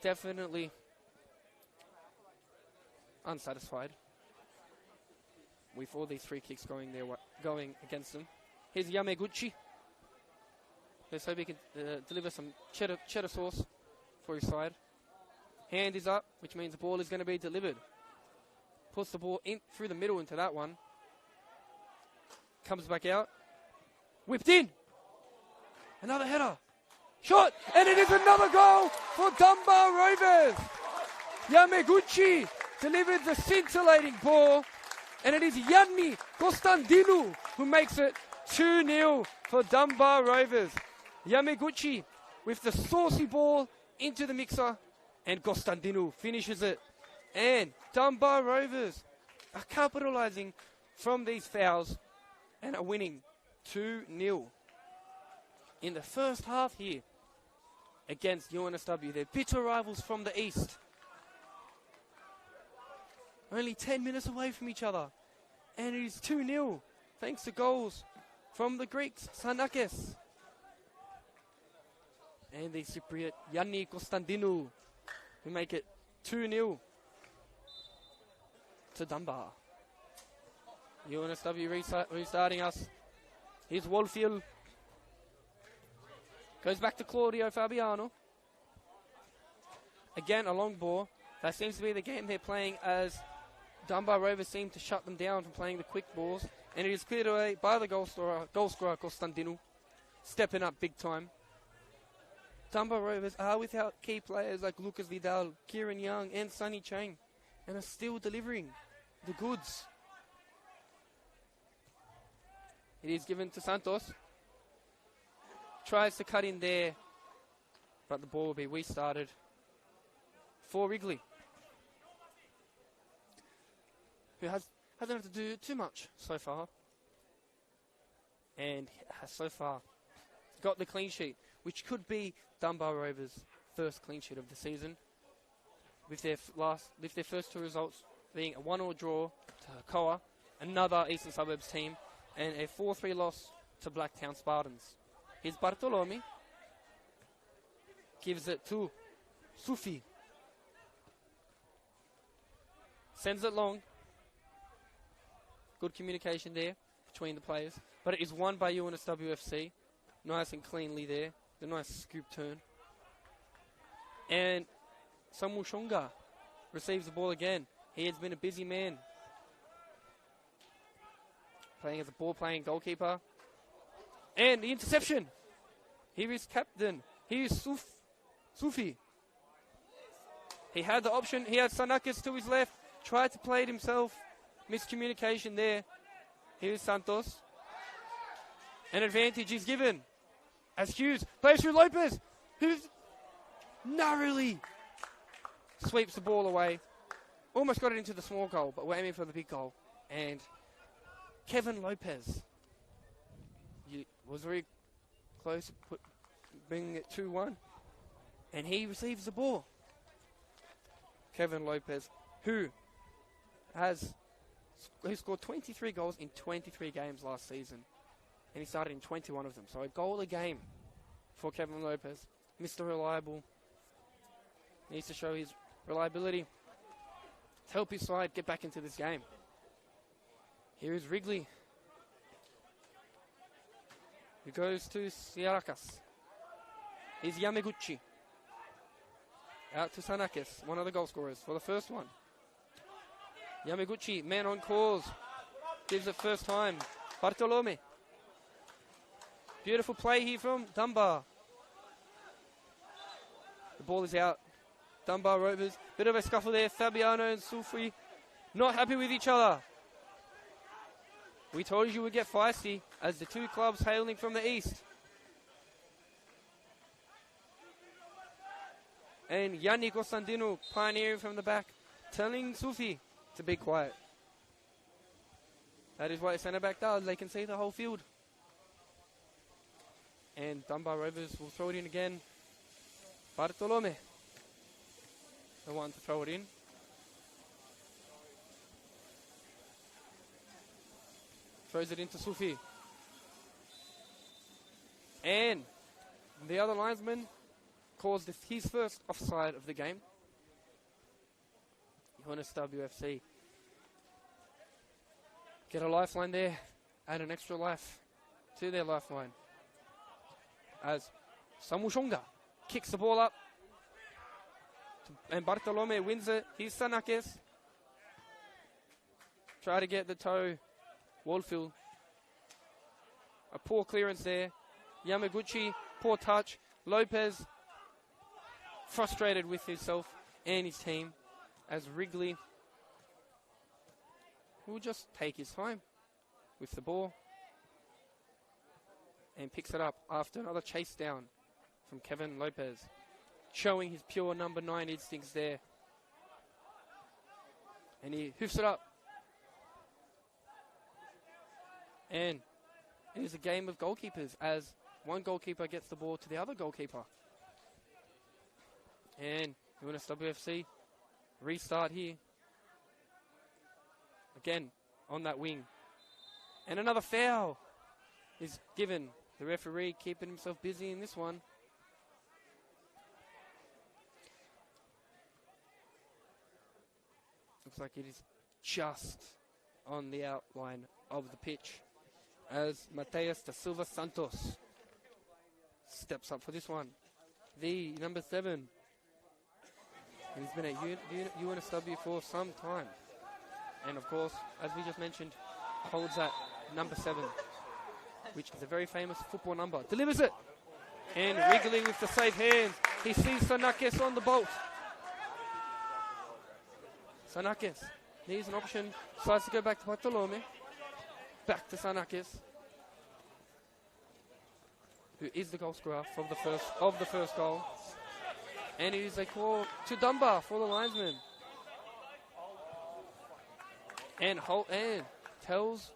definitely unsatisfied with all these free kicks going against them. Here's Yameguchi. Let's hope he can deliver some cheddar sauce for his side. Hand is up, which means the ball is going to be delivered. Puts the ball in through the middle into that one. Comes back out. Whipped in. Another header. Shot. And it is another goal for Dunbar Rovers. Yameguchi delivered the scintillating ball. And it is Yanni Costandinu who makes it 2-0 for Dunbar Rovers. Yameguchi with the saucy ball into the mixer. And Costandinu finishes it. And Dunbar Rovers are capitalising from these fouls and are winning 2-0 in the first half here against UNSW. They're bitter rivals from the east. Only 10 minutes away from each other. And it is 2-0 thanks to goals from the Greeks, Sanakis. And the Cypriot, Yanni Costandinu, who make it 2-0 to Dunbar. UNSW restarting us. Here's Wallfield. Goes back to Claudio Fabiano. Again, a long ball. That seems to be the game they're playing, as Dunbar Rovers seem to shut them down from playing the quick balls. And it is cleared away by the goal scorer Costandino, stepping up big time. Dunbar Rovers are without key players like Lucas Vidal, Kieran Young and Sonny Chang, and are still delivering the goods. It is given to Santos. Tries to cut in there, but the ball will be restarted for Wrigley, who hasn't had to do too much so far, and has so far got the clean sheet, which could be Dunbar Rovers' first clean sheet of the season, with their first two results being a 1-1 draw to Hakoah, another Eastern Suburbs team, and a 4-3 loss to Blacktown Spartans. Here's Bartolome. Gives it to Sufi. Sends it long. Good communication there between the players. But it is won by UNSWFC. Nice and cleanly there. The nice scoop turn. And Samu Shonga receives the ball again. He has been a busy man, playing as a ball-playing goalkeeper. And the interception. Here is captain. Here is Sufi. He had the option. He had Sanakis to his left. Tried to play it himself. Miscommunication there. Here is Santos. An advantage is given as Hughes plays through Lopez, who narrowly sweeps the ball away. Almost got it into the small goal, but we're aiming for the big goal. And Kevin Lopez was very close, bringing it 2-1. And he receives the ball. Kevin Lopez, who scored 23 goals in 23 games last season. And he started in 21 of them. So a goal a game for Kevin Lopez. Mr. Reliable. Needs to show his reliability to help his side get back into this game. Here is Wrigley, who goes to Siarakas. is Yamaguchi. Out to Sanakis, one of the goal scorers for the first one. Yamaguchi, man on cause. Gives it first time. Bartolome. Beautiful play here from Dunbar. The ball is out. Dunbar Rovers. Bit of a scuffle there. Fabiano and Sulfri not happy with each other. We told you we'd get feisty as the two clubs hailing from the east. And Yannick Osandino pioneering from the back, telling Sufi to be quiet. That is what a centre back does. They can see the whole field. And Dunbar Rovers will throw it in again. Bartolome, the one to throw it in. Throws it into Sufi. And the other linesman caused his first offside of the game. UNSW FC get a lifeline there, add an extra life to their lifeline. As Samushonga kicks the ball up, and Bartolome wins it. Here's Sanakis. Try to get the toe. Waldfield. A poor clearance there. Yamaguchi, poor touch. Lopez frustrated with himself and his team as Wrigley will just take his time with the ball and picks it up after another chase down from Kevin Lopez, showing his pure number 9 instincts there. And he hoofs it up. And it is a game of goalkeepers as one goalkeeper gets the ball to the other goalkeeper. And UNSWFC restart here. Again, on that wing. And another foul is given. The referee keeping himself busy in this one. Looks like it is just on the outline of the pitch as Mateus da Silva Santos steps up for this one. The number 7. He's been at UNSW for some time. And of course, as we just mentioned, holds that number 7, which is a very famous football number. Delivers it. And Wrigley with the safe hands. He sees Sanakis on the bolt. Sanakis needs an option. Decides to go back to Bartolome. Back to Sanakis, who is the goal scorer of the first goal. And it is a call to Dunbar for the linesman. And tells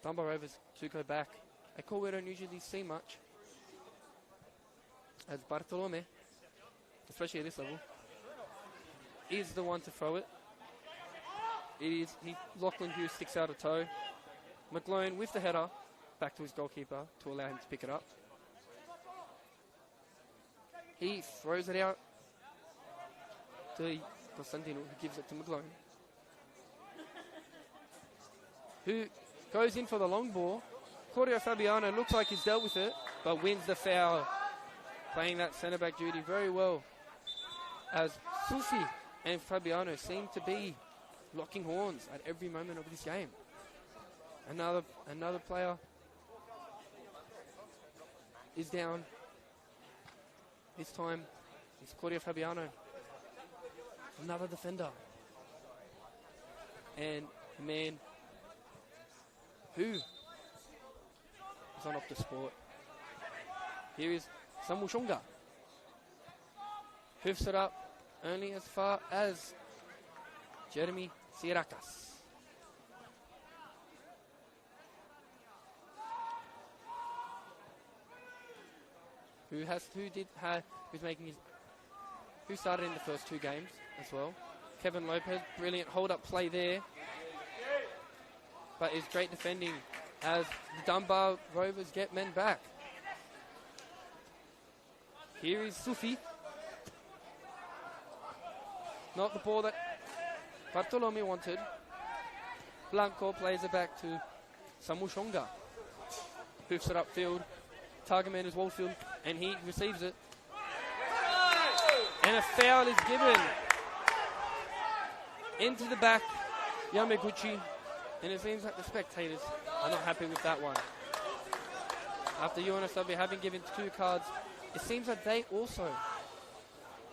Dunbar Rovers to go back. A call we don't usually see much. As Bartolome, especially at this level, is the one to throw it. Lachlan Hughes sticks out a toe. McGlone with the header back to his goalkeeper to allow him to pick it up. He throws it out to Costantino, who gives it to McGlone, who goes in for the long ball. Claudio Fabiano looks like he's dealt with it, but wins the foul, playing that centre-back duty very well, as Sufi and Fabiano seem to be locking horns at every moment of this game. Another player is down. This time it's Claudio Fabiano. Another defender. And the man who is on Optus Sport. Here is Samushonga. Hoofs it up only as far as Jeremy Siracas. Who started in the first 2 games as well. Kevin Lopez, brilliant hold-up play there. But it's great defending as the Dunbar Rovers get men back. Here is Sufi. Not the ball that Bartolome wanted. Blanco plays it back to Samushonga. Hoofs it upfield. target man is Waldfield, and he receives it. And a foul is given into the back, Yamaguchi, and it seems like the spectators are not happy with that one. After UNSW having given 2 cards, it seems like they also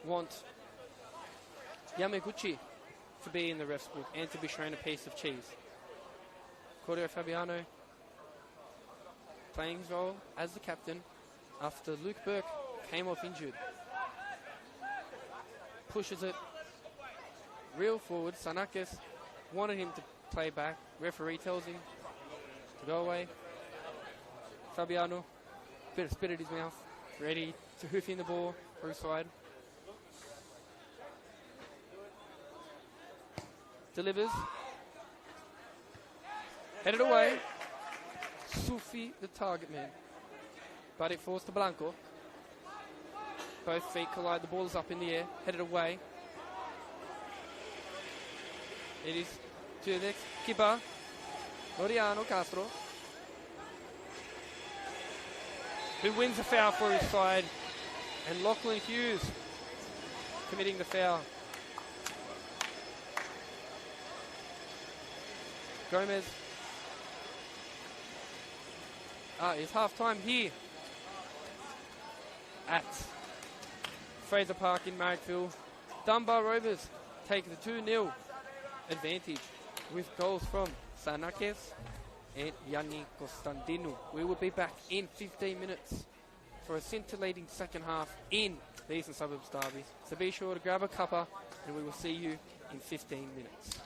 want Yamaguchi to be in the ref's book and to be shown a piece of cheese. Claudio Fabiano playing his role as the captain after Luke Burke came off injured. Pushes it real forward. Sanakis wanted him to play back. Referee tells him to go away. Fabiano, bit of spit at his mouth, ready to hoof in the ball through side. Delivers. Headed away. Sufi, the target man. But it falls to Blanco. Both feet collide. The ball is up in the air. Headed away. It is to the next keeper. Loriano Castro. Who wins the foul for his side. And Lachlan Hughes committing the foul. Gomez. It's half time here at Fraser Park in Marrickville. Dunbar Rovers take the 2-0 advantage with goals from Sanakes and Yanni Constantino. We will be back in 15 minutes for a scintillating second half in the Eastern Suburbs Derby. So be sure to grab a cuppa and we will see you in 15 minutes.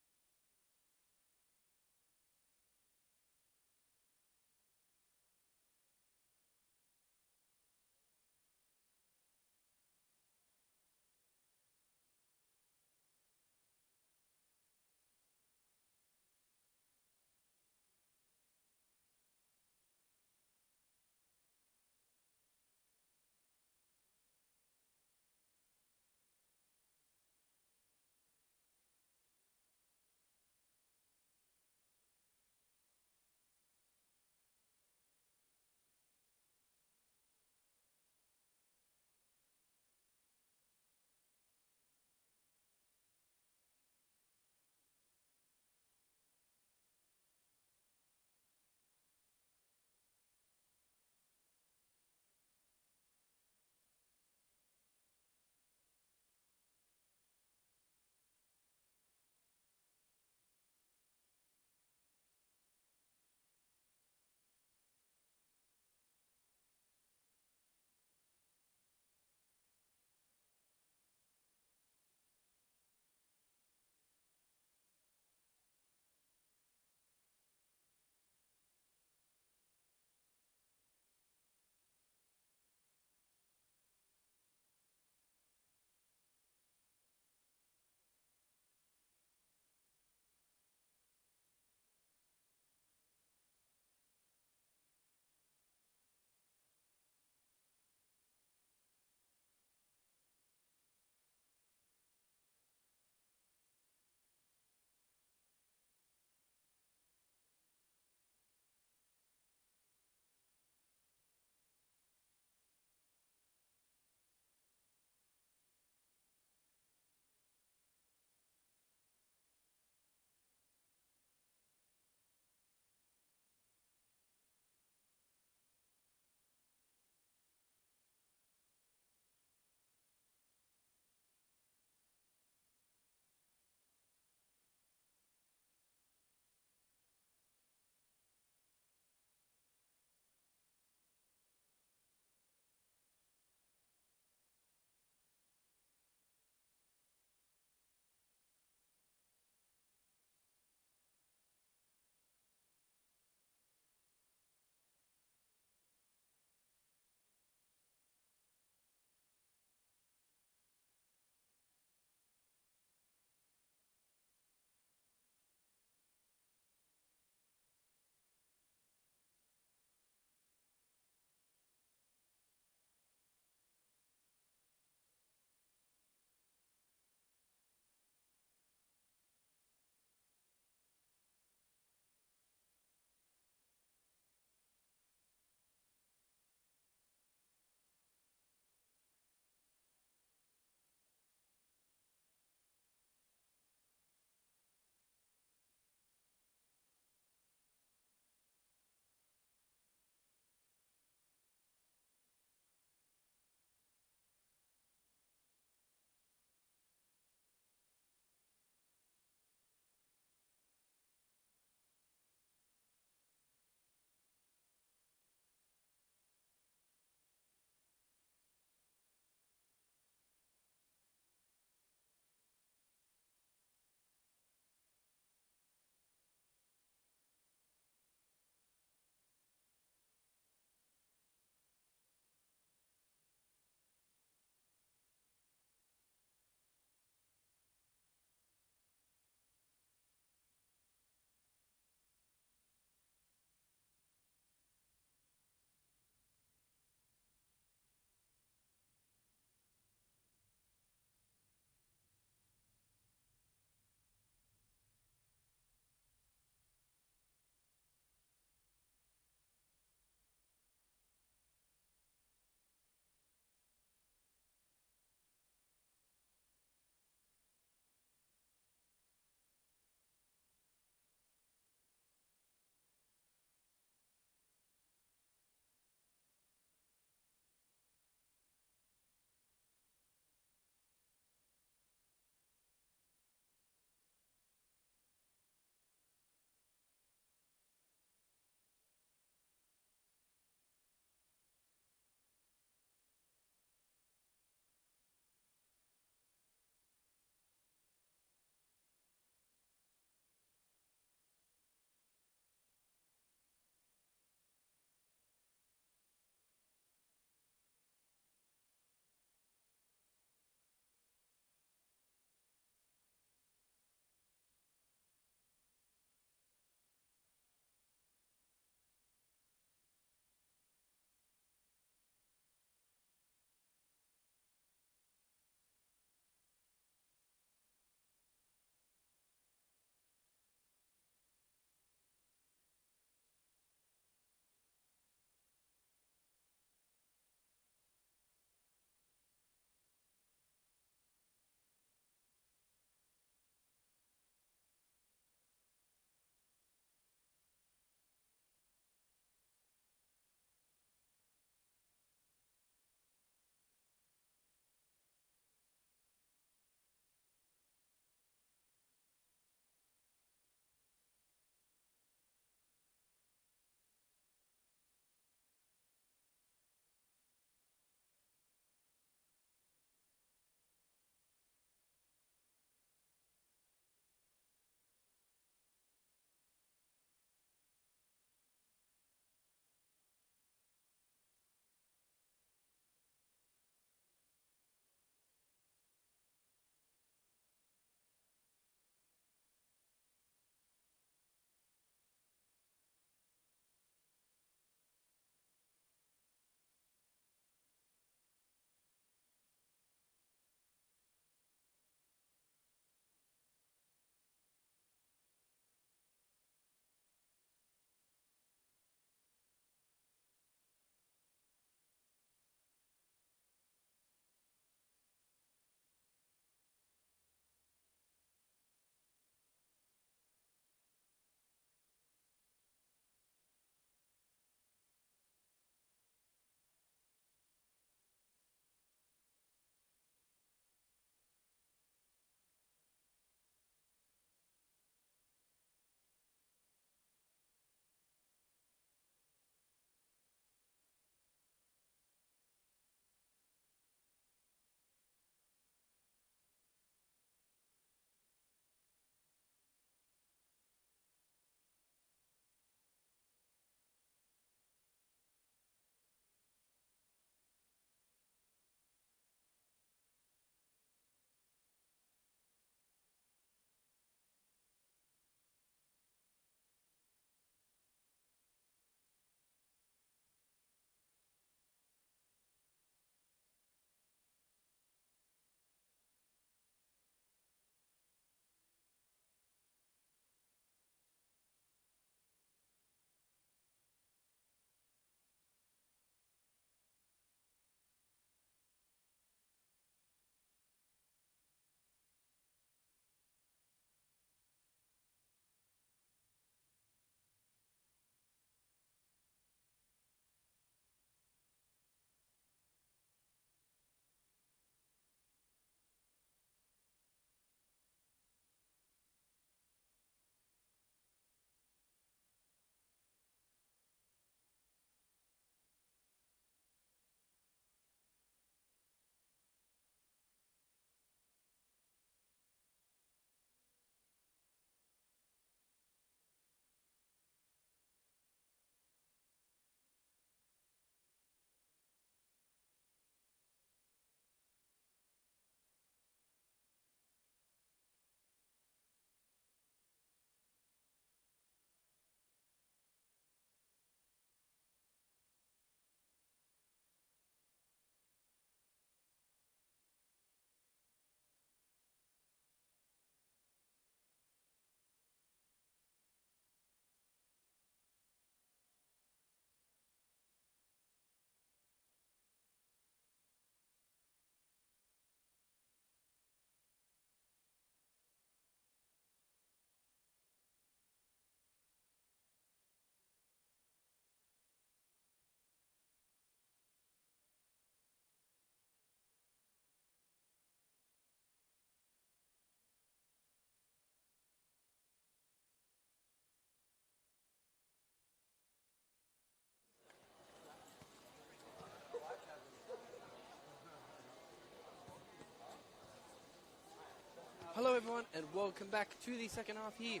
Hello everyone and welcome back to the second half here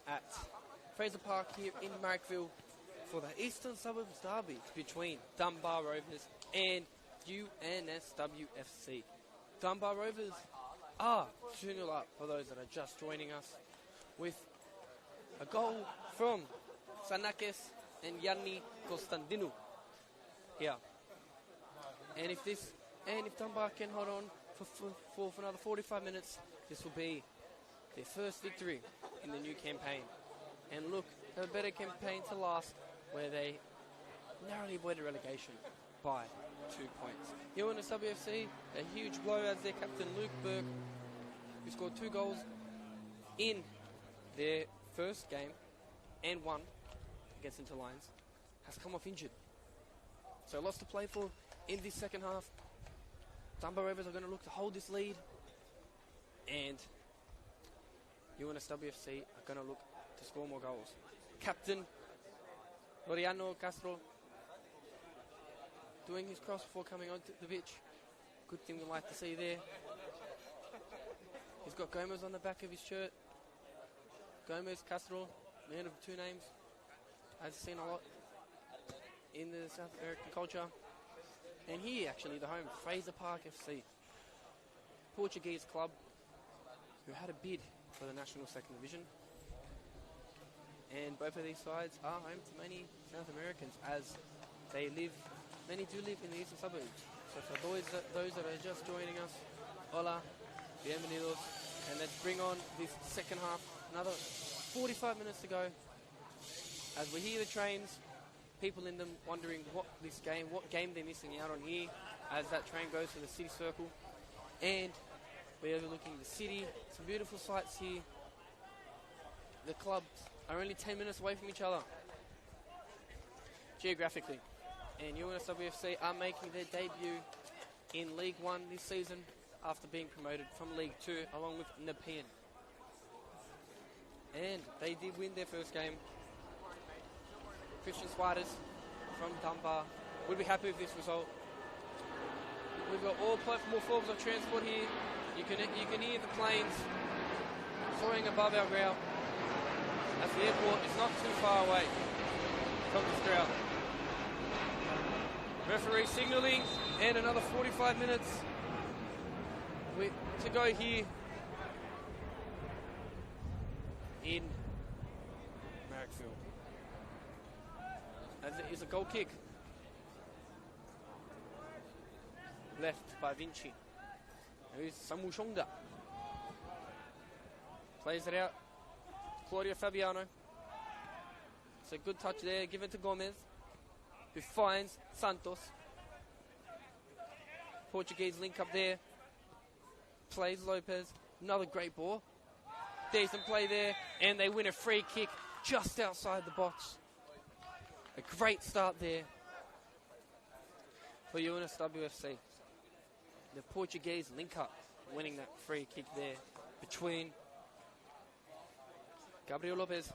at Fraser Park here in Marrickville for the Eastern Suburbs derby between Dunbar Rovers and UNSW FC. Dunbar Rovers are 2-0 up for those that are just joining us with a goal from Sanakes and Yanni Constantinu here. And if Dunbar can hold on for another 45 minutes, this will be their first victory in the new campaign. And look, they have a better campaign to last where they narrowly avoided relegation by 2 points. UNSW FC, a huge blow as their captain Luke Burke, who scored 2 goals in their first game and one against Interlions, has come off injured. So lots to play for in this second half. Dunbar Rovers are going to look to hold this lead, and UNSW FC are going to look to score more goals. Captain Loriano Castro doing his cross before coming onto the pitch. Good thing we like to see there. He's got Gomez on the back of his shirt. Gomez, Castro, man of 2 names. I've seen a lot in the South American culture. And here, actually, the home, Fraser Park FC. Portuguese club who had a bid for the National Second Division. And both of these sides are home to many South Americans, as many do live in the eastern suburbs. So for those that are just joining us, hola, bienvenidos. And let's bring on this second half. Another 45 minutes to go. As we hear the trains, people in them wondering what game they're missing out on here, as that train goes to the city circle. And we're overlooking the city. Some beautiful sights here. The clubs are only 10 minutes away from each other, geographically. And UNSW FC are making their debut in League 1 this season after being promoted from League 2 along with Nepean. And they did win their first game. Christian Suarez from Dunbar would be happy with this result. We've got all forms of transport here. You can hear the planes soaring above our ground, as the airport is not too far away from this ground. Referee signalling, and another 45 minutes to go here in Marrickville. As it is a goal kick. Left by Vinci. Here's Samushonga. Plays it out. Claudio Fabiano. It's a good touch there. Give it to Gomez, who finds Santos. Portuguese link up there. Plays Lopez. Another great ball. Decent play there. And they win a free kick just outside the box. A great start there for UNSW FC. The Portuguese link up, winning that free kick there between Gabriel Lopez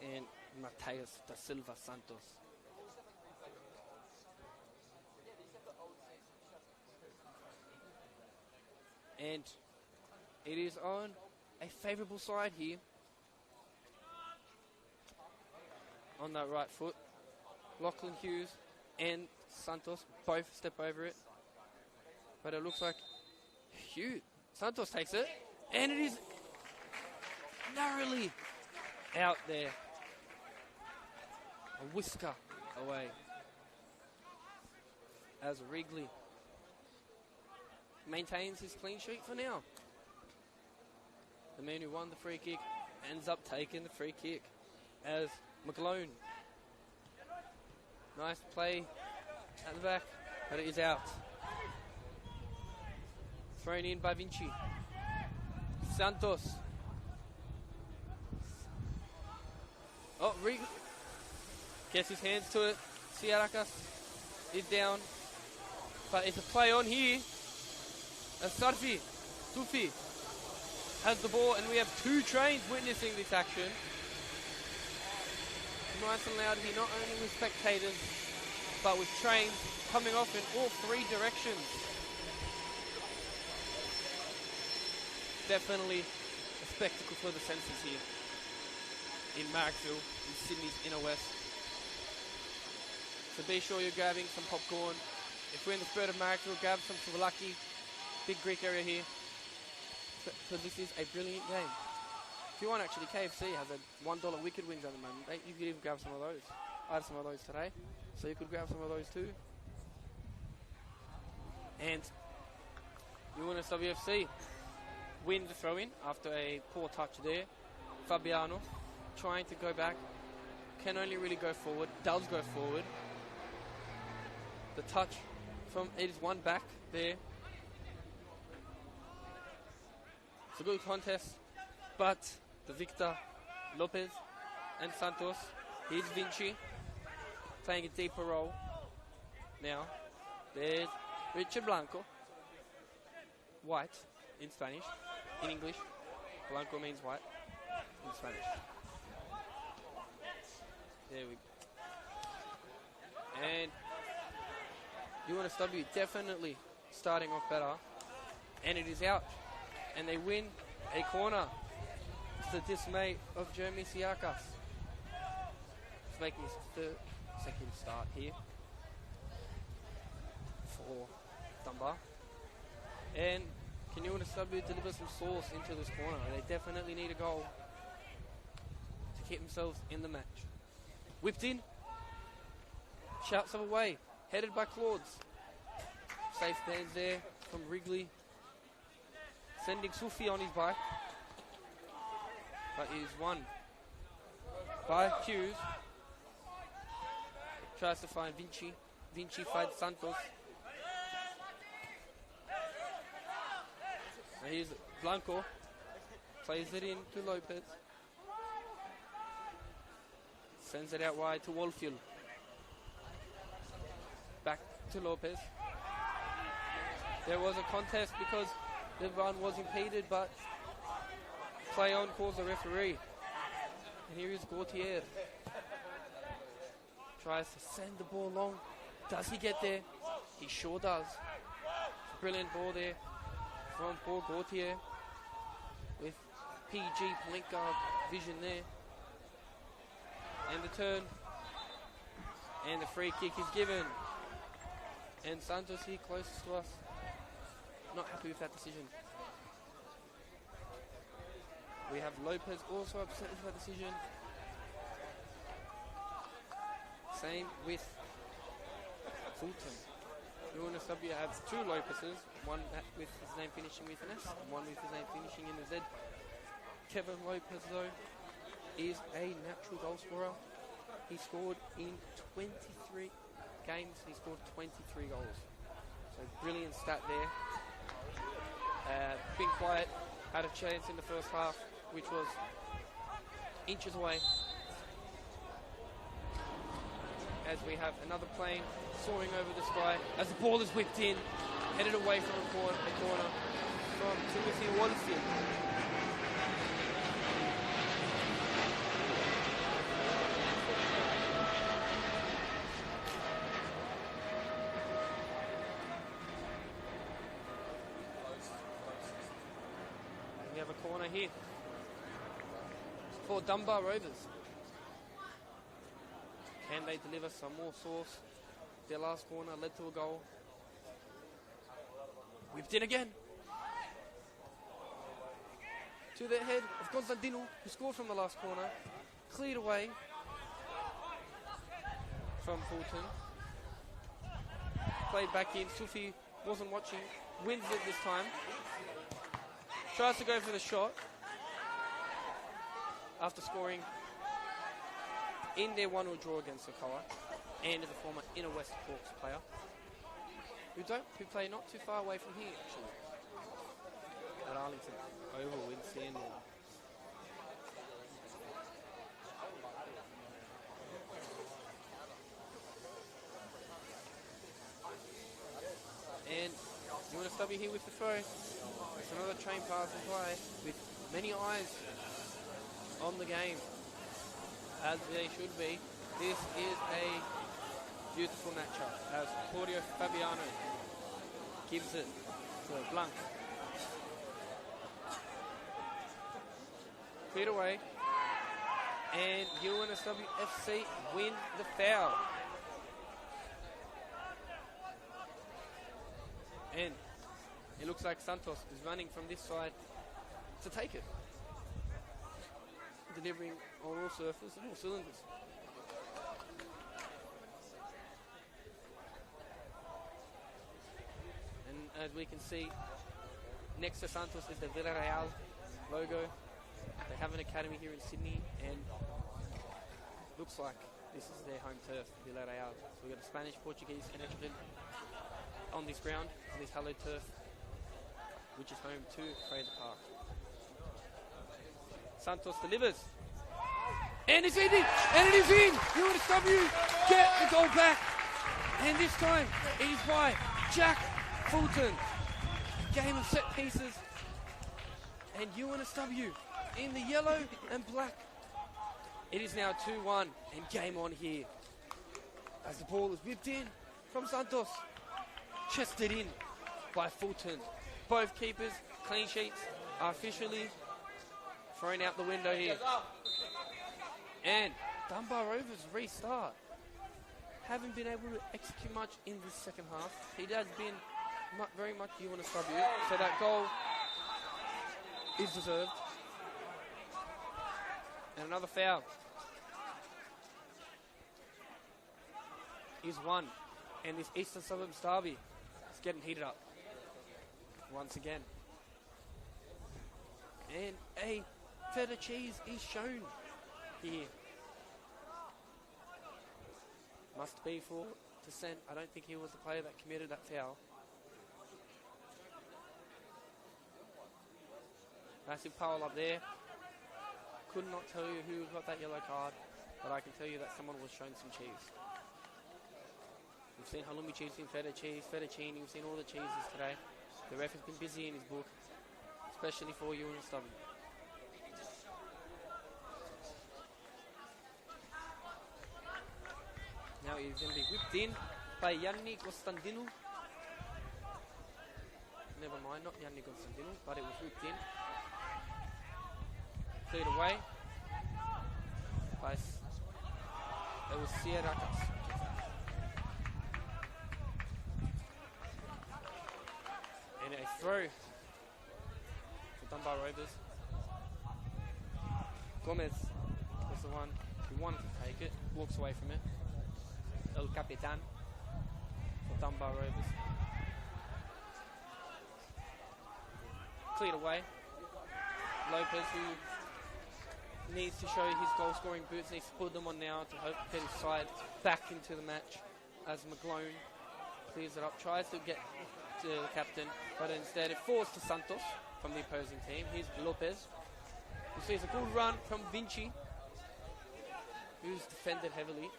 and Mateus da Silva Santos. And it is on a favourable side here. On that right foot, Lachlan Hughes and Santos both step over it. But it looks like Santos takes it, and it is narrowly out there. A whisker away. As Wrigley maintains his clean sheet for now. The man who won the free kick ends up taking the free kick as McGlone. Nice play at the back, but it is out. Thrown in by Vinci. Santos. Oh, gets his hands to it. Ciaracas is down. But it's a play on here. As Tufi has the ball, and we have 2 trains witnessing this action. Nice and loud here, not only with spectators, but with trains coming off in all 3 directions. Definitely a spectacle for the senses here in Marrickville, in Sydney's inner west. So be sure you're grabbing some popcorn. If we're in the spirit of Marrickville, grab some souvlaki. Big Greek area here. Because this is a brilliant game. If you want, actually, KFC has a $1 wicked wings at the moment. You could even grab some of those. I had some of those today, so you could grab some of those too. And UNSWFC win the throw-in after a poor touch there. Fabiano trying to go back, can only really go forward, does go forward. The touch from, it is one back there. It's a good contest, but the victor, Lopez and Santos, here's Vinci, playing a deeper role. Now, there's Richard Blanco, white in Spanish, in English. Blanco means white in Spanish. There we go. And UNSW definitely starting off better, and it is out. And they win a corner to the dismay of Jeremy Siakas. He's making his third second start here for Dunbar. And can UNSW deliver some sauce into this corner? They definitely need a goal to keep themselves in the match. Whipped in, shouts of away, headed by Claudes. Safe bands there from Wrigley, sending Sufi on his bike, but he's won by Hughes. Tries to find Vinci. Vinci finds Santos. And here's Blanco. Plays it in to Lopez. Sends it out wide to Wolfield. Back to Lopez. There was a contest because the run was impeded, but play on calls the referee. And here is Gautier. Tries to send the ball long. Does he get there? He sure does. Brilliant ball there from Paul Gautier with PG point guard vision there. And the turn. And the free kick is given. And Santos here closest to us. Not happy with that decision. We have Lopez also upset with that decision. Same with Fulton. UNSW have two Lopez's, one with his name finishing with an S, and one with his name finishing in a Z. Kevin Lopez, though, is a natural goal scorer. He scored in 23 games. He scored 23 goals. So brilliant stat there. Been quiet, had a chance in the first half, which was inches away. As we have another plane soaring over the sky, as the ball is whipped in, headed away from a corner from Timothy Wolfield. We have a corner here for Dunbar Rovers. Can they deliver some more sauce? Their last corner led to a goal. Whipped in again. To the head of Constantino, who scored from the last corner. Cleared away from Fulton. Played back in. Sufi wasn't watching. Wins it this time. Tries to go for the shot after scoring in their 1-1 draw against Sokoa, and is a former Inner West Hawks player who play not too far away from here actually, at Arlington Oval in Sandwell. And UNSW here with the throw. It's another train pass and play with many eyes on the game, as they should be. This is a beautiful matchup as Claudio Fabiano gives it to Blanc. Cleared away. And UNSW FC win the foul. And it looks like Santos is running from this side to take it. Delivering on all surfaces and all cylinders. And as we can see, next to Santos is the Villarreal logo. They have an academy here in Sydney, and looks like this is their home turf, Villarreal. So we've got a Spanish-Portuguese connection on this ground, on this hallowed turf, which is home to Fraser Park. Santos delivers. And it's in! And it is in! UNSW get the goal back. And this time it is by Jack Fulton. Game of set pieces. And UNSW in the yellow and black. It is now 2-1 and game on here. As the ball is whipped in from Santos. Chested in by Fulton. Both keepers, clean sheets, are officially thrown out the window here. And Dunbar Rovers restart. Haven't been able to execute much in this second half. It has been very much UNSW, so that goal is deserved. And another foul is won. And this Eastern Suburbs derby is getting heated up once again. And a feta cheese is shown here. Must be for dissent. I don't think he was the player that committed that foul. Massive pile up there. Could not tell you who got that yellow card, but I can tell you that someone was shown some cheese. We've seen halloumi cheese, we've seen feta cheese, fettuccine, we've seen all the cheeses today. The ref has been busy in his book, especially for UNSW. Now he's going to be whipped in by Yanni Constantino. Never mind, not Yanni Constantino, but it was whipped in. Cleared away by it was Sierracas. And a throw for Dunbar Rovers. Gomez was the one who wanted to take it, walks away from it. El Capitan for Dunbar Rovers. Cleared away. Lopez, who needs to show his goal scoring boots, needs to put them on now to hope get his side back into the match, as McGlone clears it up, tries to get to the captain, but instead it falls to Santos from the opposing team. Here's Lopez, who sees a good run from Vinci, who's defended heavily,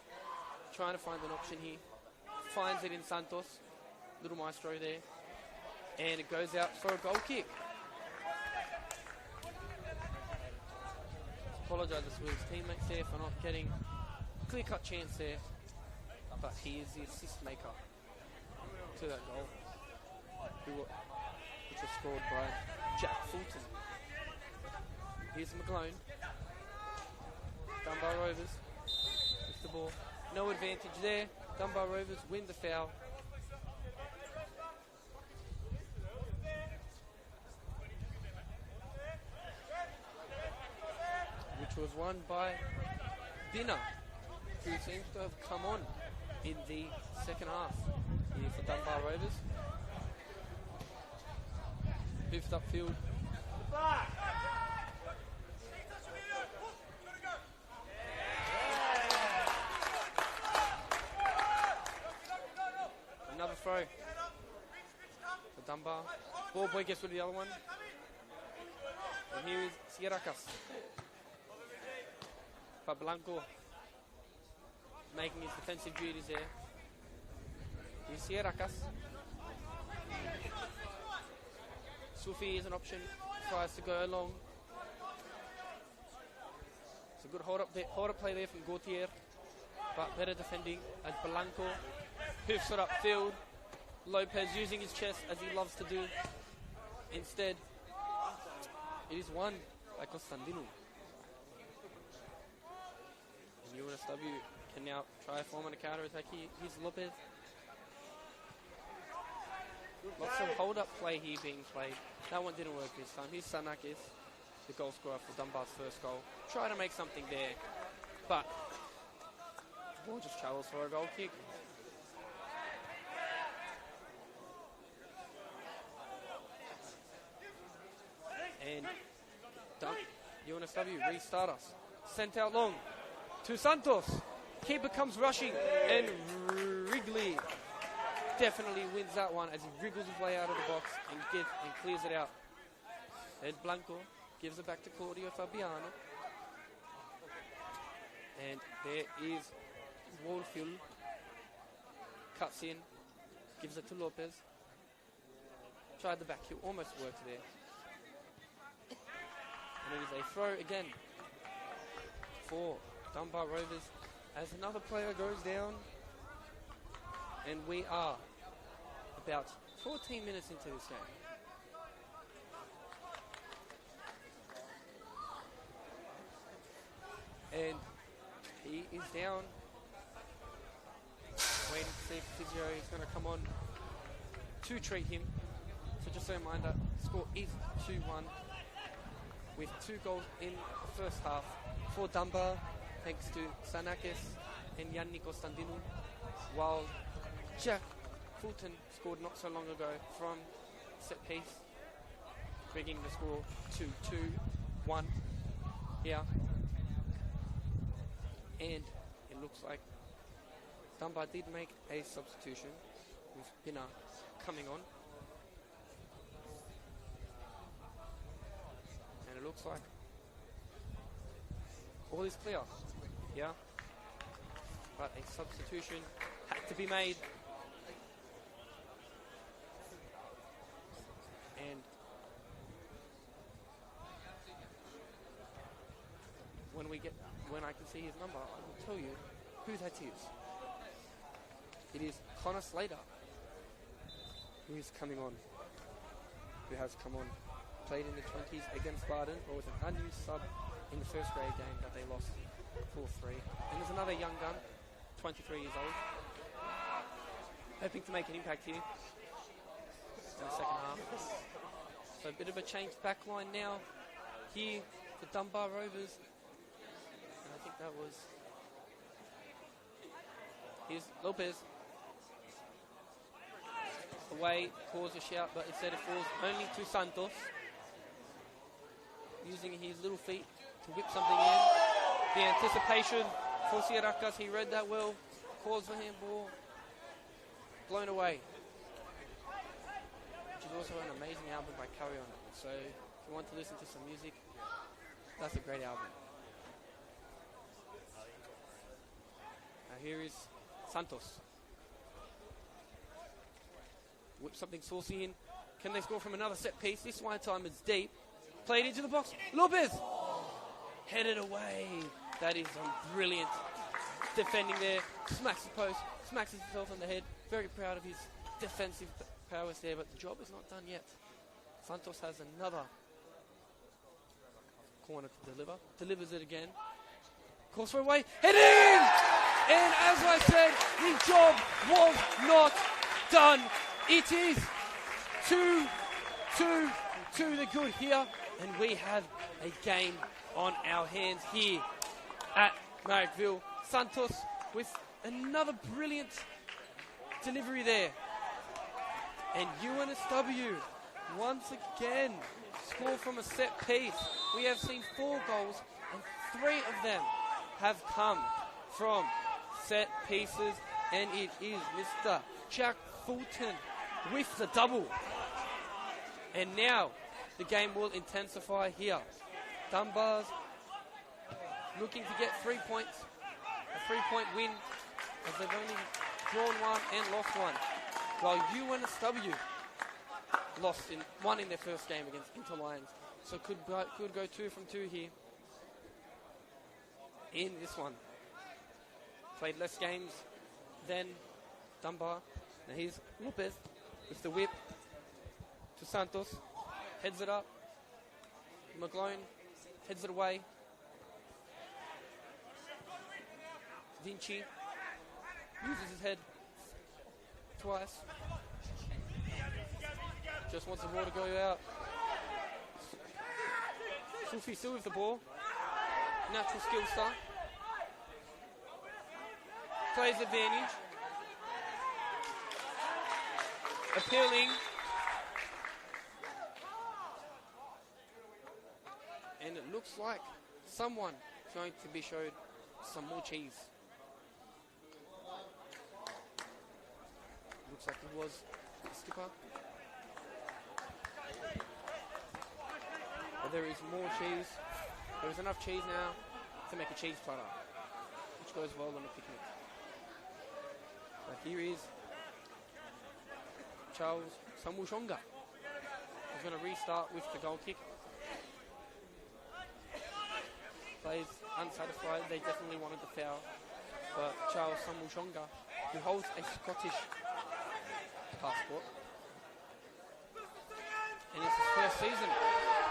trying to find an option here, finds it in Santos, little maestro there, and it goes out for a goal kick. Apologises to his teammates there for not getting a clear-cut chance there, but he is the assist maker to that goal, which was scored by Jack Fulton. Here's McGlone. Dunbar Rovers with the ball. No advantage there. Dunbar Rovers win the foul. Which was won by Dinner, who seems to have come on in the second half here for Dunbar Rovers. Fifth upfield. Another throw for Dunbar. Ball boy gets rid of the other one. And here is Sierracas. But Blanco making his defensive duties there. Here's Sierracas. Sufi is an option, tries to go along. It's a good hold up play there from Gautier, but better defending as Blanco hoofs it upfield. Lopez using his chest as he loves to do. Instead, it is won by Constantino. UNSW can now try a form on a counter-attack here. Here's Lopez. Lots of hold-up play here being played. That one didn't work this time. Here's Sanakis, the goal scorer for Dunbar's first goal. Try to make something there, but the ball just travels for a goal kick. And UNSW restart us. Sent out long to Santos. Keeper comes rushing, and Wrigley definitely wins that one as he wriggles his way out of the box and clears it out. Ed Blanco gives it back to Claudio Fabiano. And there is Wolfield. Cuts in, gives it to Lopez. Tried the back heel, almost worked there. And it is a throw again for Dunbar Rovers as another player goes down. And we are about 14 minutes into this game. And he is down. Waiting to see if Physio is going to come on to treat him. So just a reminder, score is 2-1 with 2 goals in the first half for Dunbar, thanks to Sanakis and Yanni Constantinou, while Jack Fulton scored not so long ago from set piece, bringing the score to 2-1 here. And it looks like Dunbar did make a substitution with Pina coming on. And it looks like all is clear here. But a substitution had to be made. And when I can see his number, I will tell you who that is. It is Connor Slater, who is coming on, who has come on, played in the 20s against Barden, or was an unused sub in the first grade game that they lost 4-3. And there's another young gun, 23 years old, hoping to make an impact here in the second half. So a bit of a changed back line now here for Dunbar Rovers. And I think that was... Here's Lopez. Away, calls a shout, but instead it falls only to Santos. Using his little feet to whip something in. The anticipation for Sierracas, he read that well. Calls for handball. Blown away. Which is also an amazing album by Carry On. So if you want to listen to some music, that's a great album. Now here is Santos. Whip something saucy in. Can they score from another set piece? This one time is deep. Played into the box. Lopez! Headed away. That is brilliant defending there. Smacks the post. Smacks himself on the head. Very proud of his defensive powers there, but the job is not done yet. Santos has another corner to deliver. Delivers it again. Calls for away. Head in! And as I said, the job was not done. It is 2-2 to the good here. And we have a game on our hands here at Marrickville. Santos with another brilliant delivery there. And UNSW once again score from a set piece. We have seen 4 goals and 3 of them have come from set pieces. And it is Mr. Jack Fulton with the double. And now the game will intensify here. Dunbar's looking to get 3 points, a 3-point win, as they've only drawn 1 and lost 1, while UNSW won in their first game against Interlions. So could go 2 from 2 here in this one. Played less games than Dunbar. Now here's Lopez with the whip to Santos. Heads it up. McGlone heads it away. Vinci uses his head twice. Just wants the ball to go out. Sufi still with the ball. Natural skill star. Plays advantage. Appealing. And it looks like someone is going to be showed some more cheese. Looks like it was the skipper. But there is more cheese. There is enough cheese now to make a cheese platter, which goes well on a picnic. But here is Charles Samushonga. He's going to restart with the goal kick. Plays unsatisfied. They definitely wanted the foul. But Charles Samushonga, who holds a Scottish passport, and it's his first season.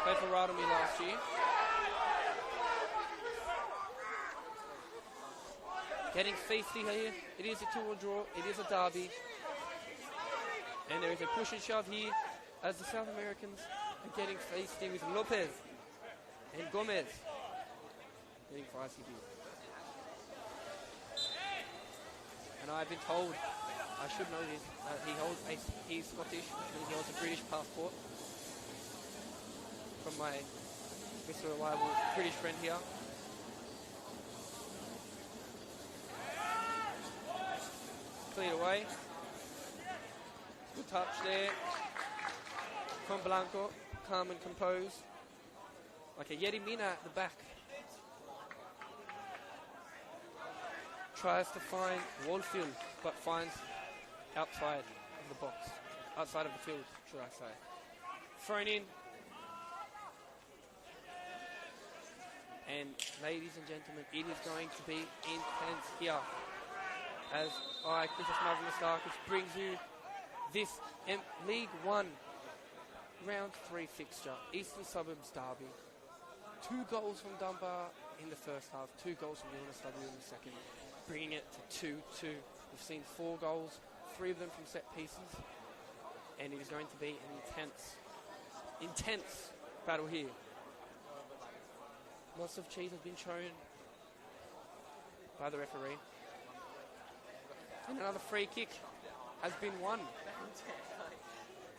Played for Radomi last year. Getting feisty here. It is a 2-1 draw. It is a derby. And there is a push and shove here as the South Americans are getting feisty with Lopez and Gomez getting feisty here. And I've been told, I should know this, he's Scottish, and he holds a British passport. From my Mr. Reliable British friend here. Cleared away. Good touch there from Blanco. Calm and composed. Like a Yeti Mina at the back. Tries to find Wallfield, but finds outside of the box. Outside of the field, should I say. Thrown in. And ladies and gentlemen, it is going to be intense here. As I, Princess Marvelous Starkers, brings you this League 1 Round 3 fixture. Eastern Suburbs Derby. 2 goals from Dunbar in the first half. 2 goals from UNSW in the second. Bringing it to 2-2. We've seen 4 goals. 3 of them from set pieces. And it is going to be an intense battle here. Lots of cheese has been shown by the referee. And another free kick has been won.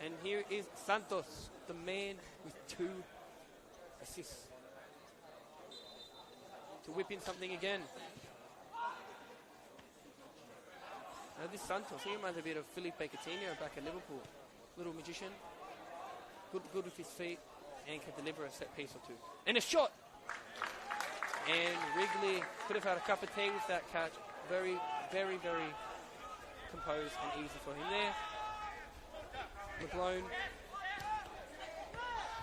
And here is Santos, the man with 2 assists. To whip in something again. Now this Santos, he reminds a bit of Felipe Coutinho back at Liverpool. Little magician. Good with his feet. And can deliver a set piece or 2. And a shot! And Wrigley could have had a cup of tea with that catch. Very, very, very composed and easy for him there. McLone.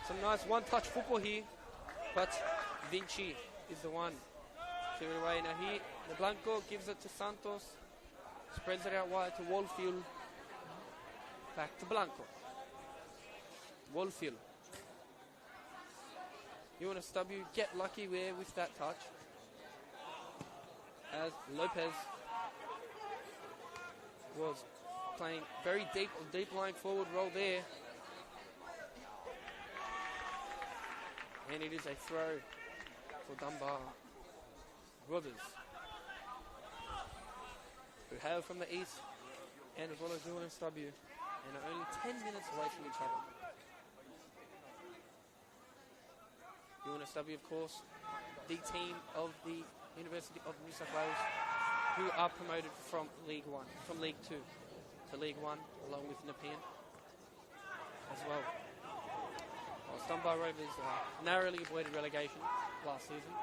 Some nice one-touch football here. But Vinci is the one. Clear it away. Now here, Blanco gives it to Santos. Spreads it out wide to Wallfield. Back to Blanco. Wallfield. UNSW get lucky there with that touch. As Lopez was playing very deep line forward role there. And it is a throw for Dunbar Rovers, who hail from the east and as well as UNSW and are only 10 minutes away from each other. UNSW, of course, the team of the University of New South Wales, who are promoted from League 1, from League 2 to League 1, along with Nepean as well. Whilst Dunbar Rovers narrowly avoided relegation last season,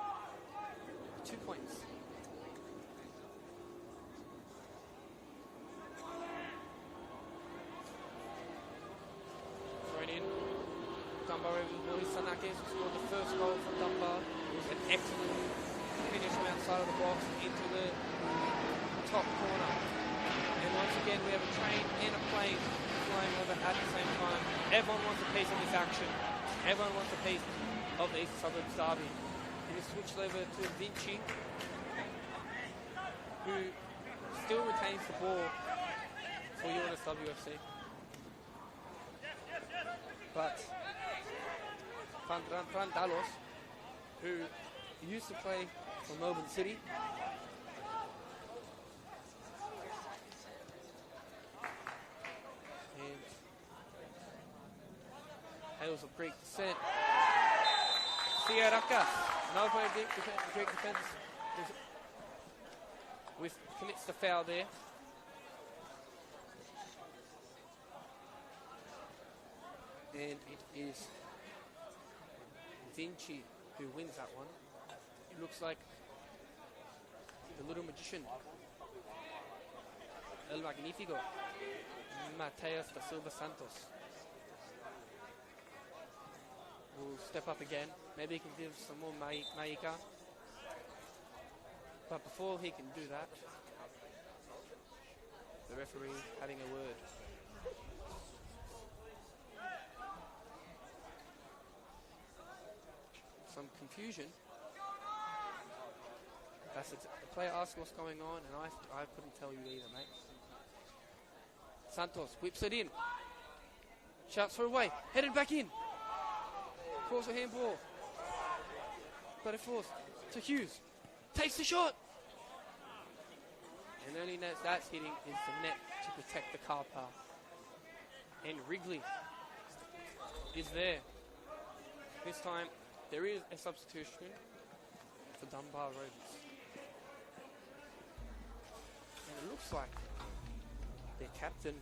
2 points. Thrown in. Dunbar Rovers boys, Sanakes scored the first goal from Dunbar. It was an excellent finish from outside of the box into the top corner. And once again we have a train and a plane flying over at the same time. Everyone wants a piece of this action. Everyone wants a piece of the East Suburbs Derby. It is switched over to Vinci. who still retains the ball for UNSW FC. But Fran Dalos, who used to play for Melbourne City, and hails of Greek descent. Siarakas, another player of Greek defence, commits the foul there. And it is Vinci who wins that one. It looks like the little magician, El Magnifico, Mateus da Silva Santos, will step up again. Maybe he can give some more Maika. But before he can do that, the referee having a word. Some confusion. The player asked what's going on, and I couldn't tell you either, mate. Santos whips it in. Shouts for away. Headed back in. Calls a handball. But it falls to Hughes. Takes the shot. And only that's hitting is the net to protect the car path. And Wrigley is there. This time there is a substitution for Dunbar Rovers. And it looks like their captain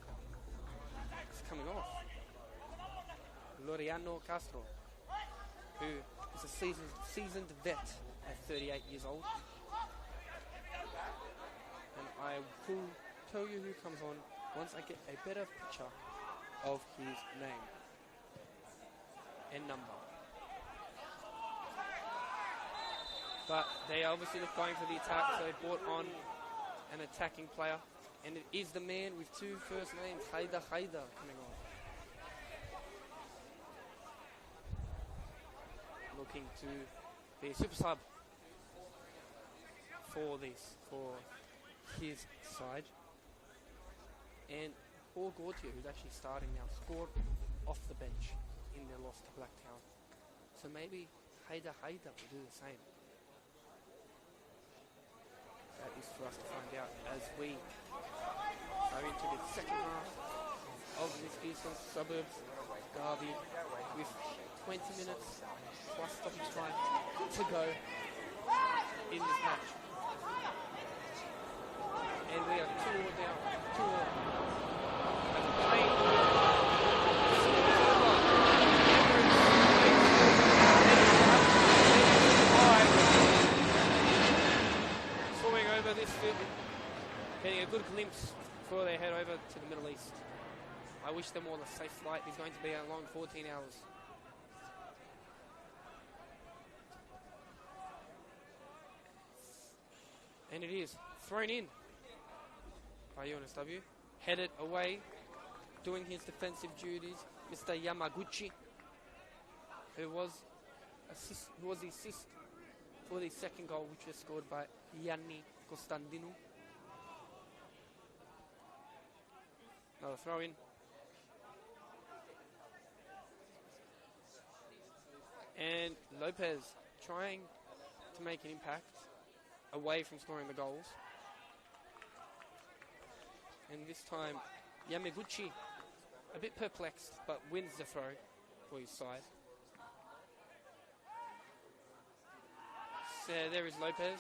is coming off. Loriano Castro, who is a seasoned vet at 38 years old. And I will tell you who comes on once I get a better picture of his name and number. But they are obviously going for the attack, so they brought on an attacking player. And it is the man with two first names, Haida coming on. Looking to be a super sub for his side. And Paul Gautier, who's actually starting now, scored off the bench in their loss to Blacktown. So maybe Haida will do the same. That is for us to find out as we are into the second half of this Eastern Suburbs derby with 20 minutes plus stoppage time to go in this match. And we are 2-2 down. 2-2. This field, getting a good glimpse before they head over to the Middle East. I wish them all a safe flight. It's going to be a long 14 hours. And it is thrown in by UNSW. Headed away, doing his defensive duties, Mr. Yamaguchi, who was the assist for the second goal, which was scored by Yanni Costandino. Another throw in. And Lopez trying to make an impact away from scoring the goals. And this time, Yamaguchi, a bit perplexed, but wins the throw for his side. So there is Lopez,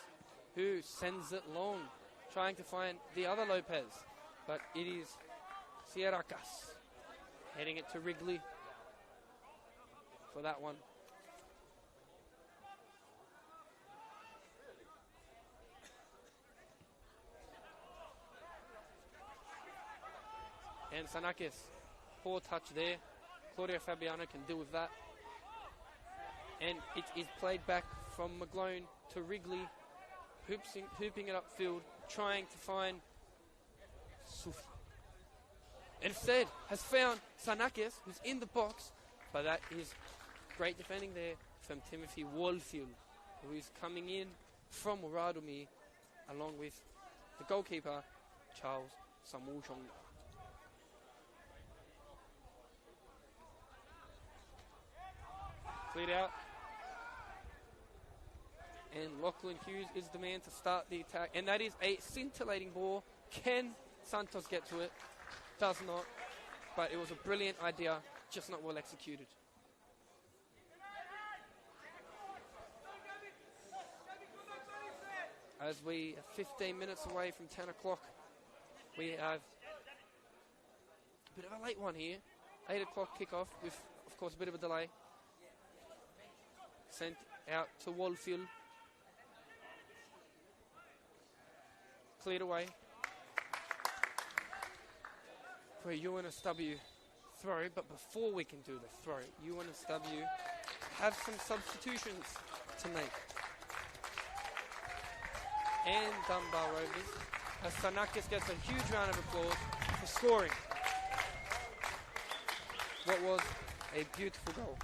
who sends it long, trying to find the other Lopez. But it is Siarakas heading it to Wrigley for that one. And Sanakis, poor touch there. Claudio Fabiano can deal with that. And it is played back from McGlone to Wrigley, hooping it upfield, trying to find Sufi. Instead, has found Sanakis, who's in the box, but that is great defending there from Timothy Wallfield, who is coming in from Muradumi, along with the goalkeeper, Charles Samuchong. Cleared out. And Lachlan Hughes is the man to start the attack. And that is a scintillating ball. Can Santos get to it? Does not. But it was a brilliant idea, just not well executed. As we are 15 minutes away from 10 o'clock, we have a bit of a late one here. 8 o'clock kickoff with, of course, a bit of a delay. Sent out to Wallfield. Cleared away for a UNSW throw, but before we can do the throw, UNSW have some substitutions to make. And Dunbar Rovers, as Sanakis gets a huge round of applause for scoring what was a beautiful goal.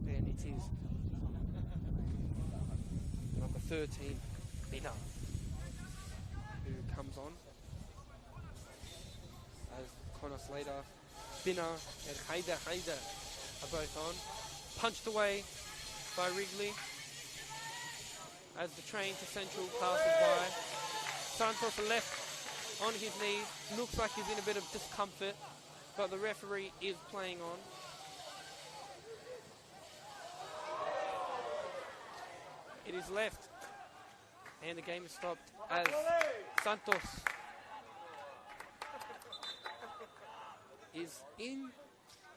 And it is number 13, Bina, who comes on as Connor Slater, Bina and Haider are both on. Punched away by Wrigley as the train to Central passes by. Santos left on his knees. Looks like he's in a bit of discomfort, but the referee is playing on. It is left, and the game is stopped as Santos is in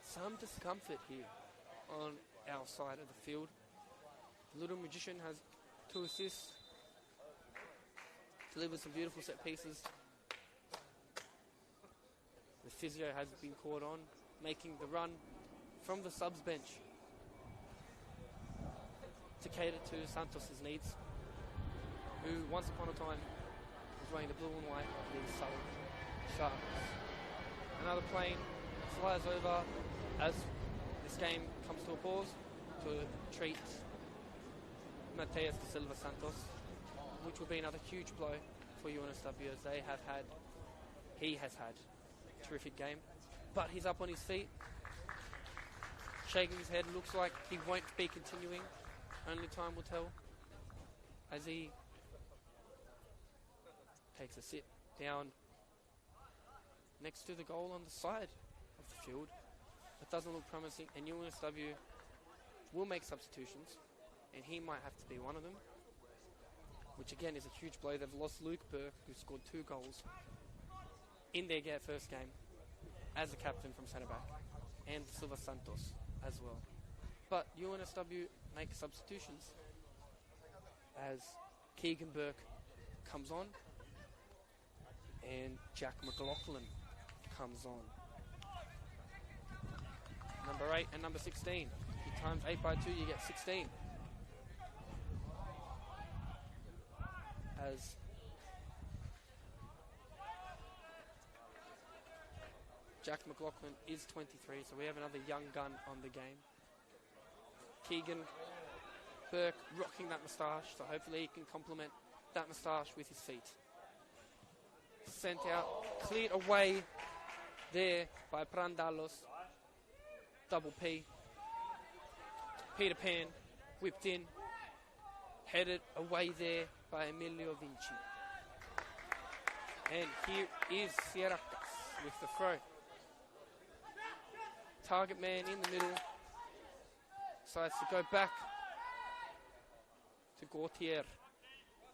some discomfort here on our side of the field. The Little Magician has 2 assists, delivers some beautiful set pieces. The physio has been caught on, making the run from the subs bench to cater to Santos's needs, who once upon a time was wearing the blue and white of the Southern Sharks. Another plane flies over as this game comes to a pause to treat Mateus de Silva Santos, which will be another huge blow for UNSW, as he has had a terrific game. But he's up on his feet, shaking his head. Looks like he won't be continuing. Only time will tell, as he takes a sit down next to the goal on the side of the field. It doesn't look promising, and UNSW will make substitutions, and he might have to be one of them, which again is a huge blow. They've lost Luke Burke, who scored 2 goals in their first game as a captain from centre back, and Silva Santos as well. But UNSW make substitutions as Keegan Burke comes on and Jack McLaughlin comes on. Number 8 and number 16. You times 8 by 2, you get 16. As Jack McLaughlin is 23, so we have another young gun on the game. Keegan Burke rocking that moustache, so hopefully he can complement that moustache with his feet. Sent out, cleared away there by Prandalos. Double P. Peter Pan, whipped in, headed away there by Emilio Vinci. And here is Sierracas with the throw. Target man in the middle. Decides to go back to Gautier.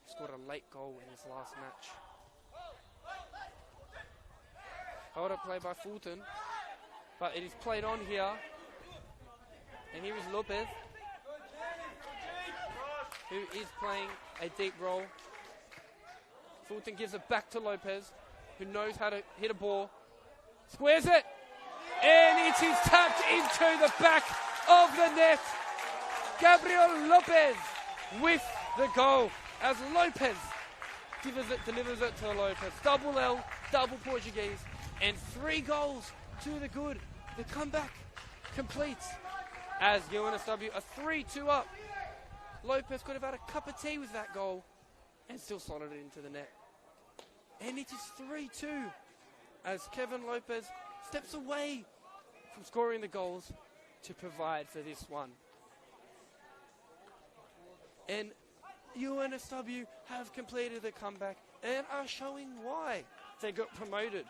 Scored a late goal in his last match. Hold up play by Fulton, but it is played on here. And here is Lopez, who is playing a deep role. Fulton gives it back to Lopez, who knows how to hit a ball. Squares it, and it is tapped into the back of the net. Gabriel Lopez with the goal, as Lopez delivers it to Lopez. Double L, double Portuguese, and 3 goals to the good. The comeback completes as UNSW are 3-2 up. Lopez could have had a cup of tea with that goal and still slotted it into the net. And it is 3-2 as Kevin Lopez steps away from scoring the goals to provide for this one. And UNSW have completed the comeback and are showing why they got promoted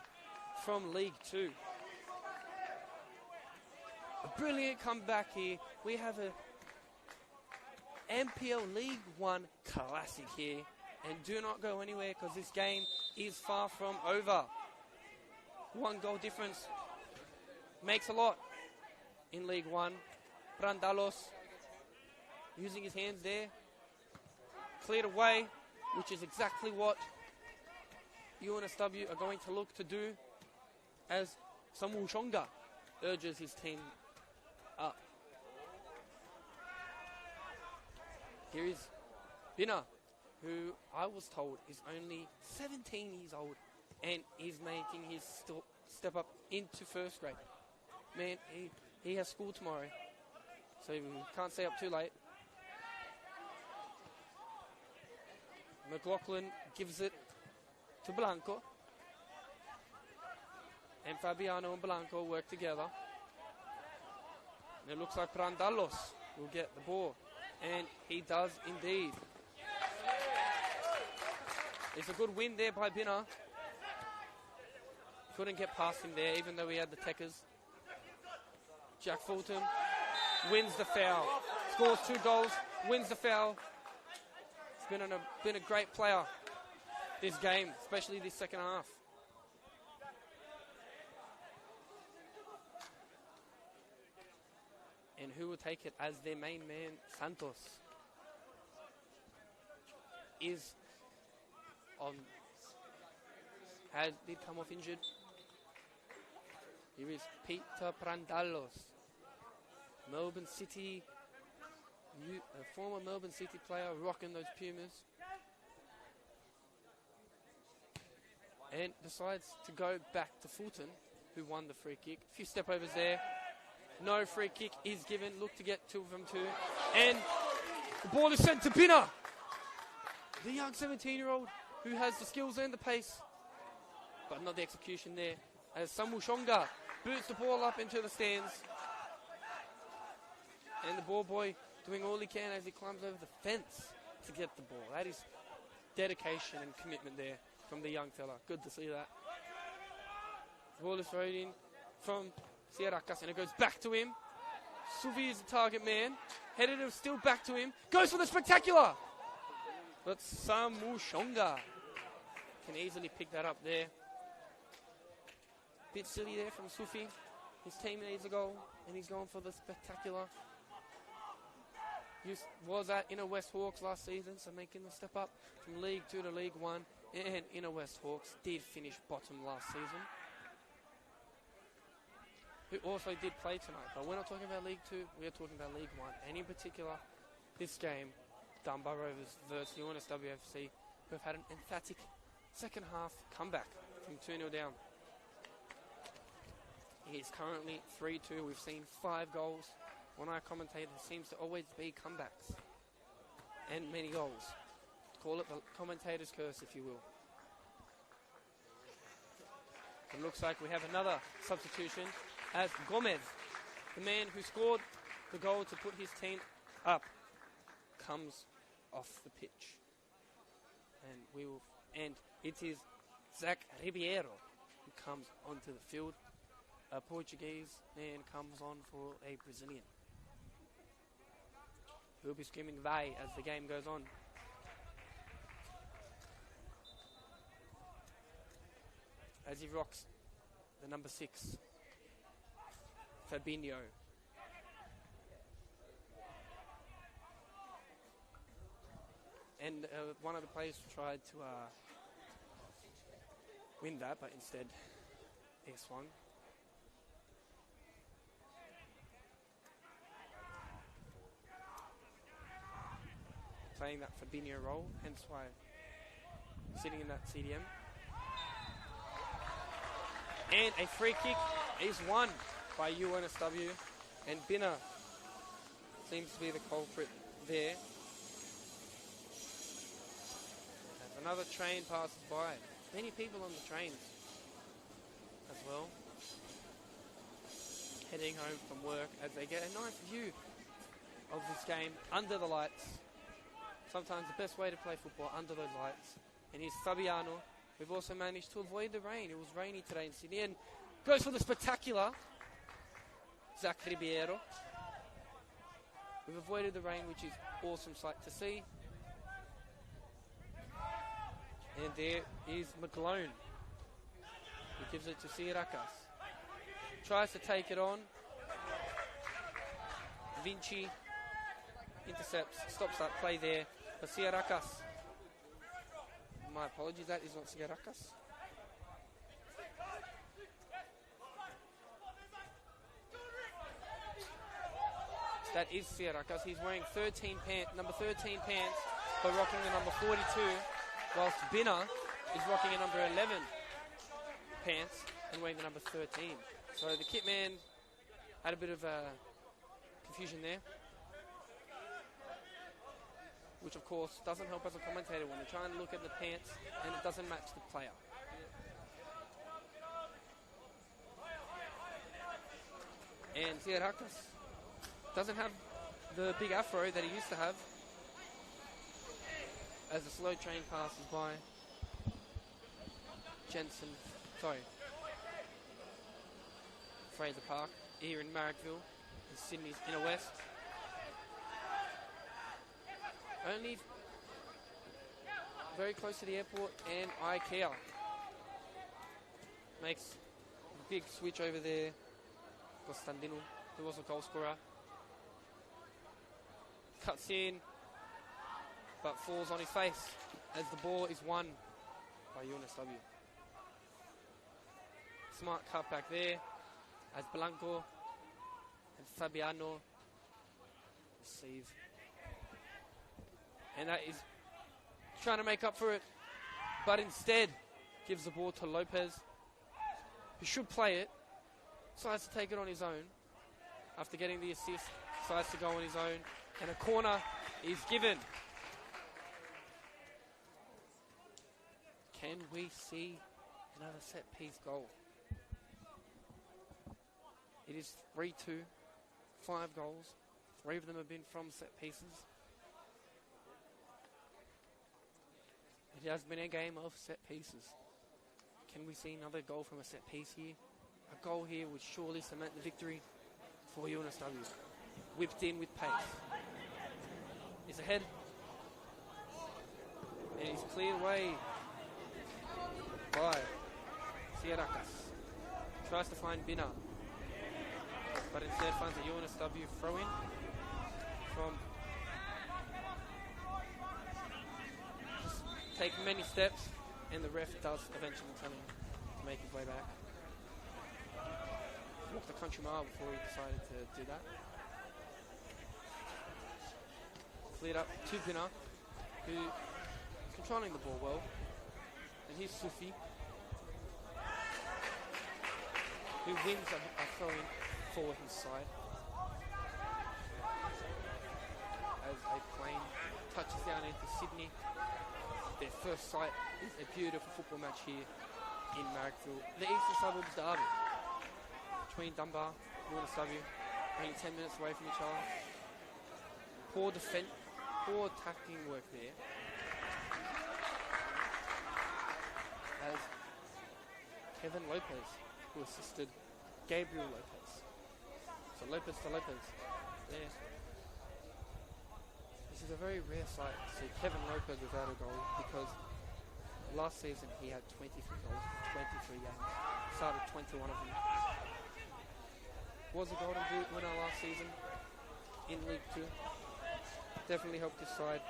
from League 2. A brilliant comeback here. We have a NPL League 1 classic here. And do not go anywhere because this game is far from over. 1 goal difference makes a lot in League 1. Brandalos using his hands there. Cleared away, which is exactly what UNSW are going to look to do as Samu Shonga urges his team up. Here is Bina, who I was told is only 17 years old and is making his step up into first grade. Man, he has school tomorrow, so we can't stay up too late. McLaughlin gives it to Blanco. And Fabiano and Blanco work together. And it looks like Brandalos will get the ball. And he does indeed. It's a good win there by Bina. Couldn't get past him there, even though he had the techers. Jack Fulton wins the foul. Scores 2 goals, wins the foul. He's been a great player this game, especially this second half. And who will take it as their main man, Santos, is on, did come off injured. Here is Peter Brandalos, Melbourne City, a former Melbourne City player, rocking those Pumas. And decides to go back to Fulton, who won the free kick. A few step overs there. No free kick is given. Look to get 2 of them too. And the ball is sent to Bina, the young 17-year-old who has the skills and the pace, but not the execution there. As Samu Shonga boots the ball up into the stands. And the ball boy doing all he can as he climbs over the fence to get the ball. That is dedication and commitment there from the young fella. Good to see that. The ball is thrown in from Sierracas, and it goes back to him. Suvi is the target man. Headed him still back to him. Goes for the spectacular. But Samu Shonga can easily pick that up there. Bit silly there from Sufi. His team needs a goal, and he's going for the spectacular. He was at Inner West Hawks last season, so making the step up from League 2 to League 1. And Inner West Hawks did finish bottom last season. Who also did play tonight, but we're not talking about League 2, we're talking about League 1. And in particular, this game, Dunbar Rovers versus UNSW FC, who have had an emphatic second half comeback from 2-0 down. It is currently 3-2. We've seen 5 goals. When I commentate, there seems to always be comebacks and many goals. Call it the commentator's curse, if you will. It looks like we have another substitution as Gomez, the man who scored the goal to put his team up, comes off the pitch. And it is Zach Ribeiro who comes onto the field. A Portuguese man comes on for a Brazilian, who will be screaming "vai" as the game goes on. As he rocks the number 6, Fabinho. And one of the players tried to win that, but instead he swung. Playing that Fabinho role, hence why sitting in that CDM. And a free kick is won by UNSW, and Bina seems to be the culprit there. As another train passes by. Many people on the trains as well. Heading home from work as they get a nice view of this game under the lights. Sometimes the best way to play football under those lights. And here's Fabiano. We've also managed to avoid the rain. It was rainy today in Sydney. And goes for the spectacular Zach Ribeiro. We've avoided the rain, which is awesome sight to see. And there is McGlone. He gives it to Sierracas. Tries to take it on. Vinci intercepts, stops that play there for Sierracas. My apologies, that is not Sierracas. That is Sierracas. He's wearing number 13 pants, but rocking the number 42, whilst Binner is rocking a number 11 pants and wearing the number 13. So the kit man had a bit of confusion there, which of course doesn't help as a commentator when you're trying to look at the pants and it doesn't match the player. And Sierracas doesn't have the big afro that he used to have. As the slow train passes by, Fraser Park here in Marrickville, in Sydney's inner west. Only very close to the airport and IKEA. Makes a big switch over there. Costandino, who was a goal scorer. Cuts in, but falls on his face as the ball is won by UNSW. Smart cut back there as Blanco and Fabiano receive. And that is trying to make up for it, but instead gives the ball to Lopez, who should play it. Decides to take it on his own. After getting the assist, decides to go on his own. And a corner is given. Can we see another set-piece goal? It is 3-2, 5 goals. 3 of them have been from set-pieces. It has been a game of set-pieces. Can we see another goal from a set-piece here? A goal here would surely cement the victory for UNSW. Whipped in with pace. Is ahead. And he's cleared away by Sierracas. Tries to find Binner, but instead finds a UNSW throw-in from just taking many steps, and the ref does eventually tell him to make his way back. Walked a country mile before he decided to do that. Cleared up to Binner, who is controlling the ball well. And here's Sufi, who wins a throw-in for his side. As a plane touches down into Sydney. Their first sight is a beautiful football match here in Marrickville. The Eastern Suburbs derby between Dunbar and UNSW, only 10 minutes away from each other. Poor defense, poor tackling work there. As Kevin Lopez, who assisted Gabriel Lopez. So Lopez to Lopez there. This is a very rare sight to see Kevin Lopez without a goal, because last season he had 23 goals in 23 games. Started 21 of them. Was a Golden Boot winner last season in League 2. Definitely helped his side.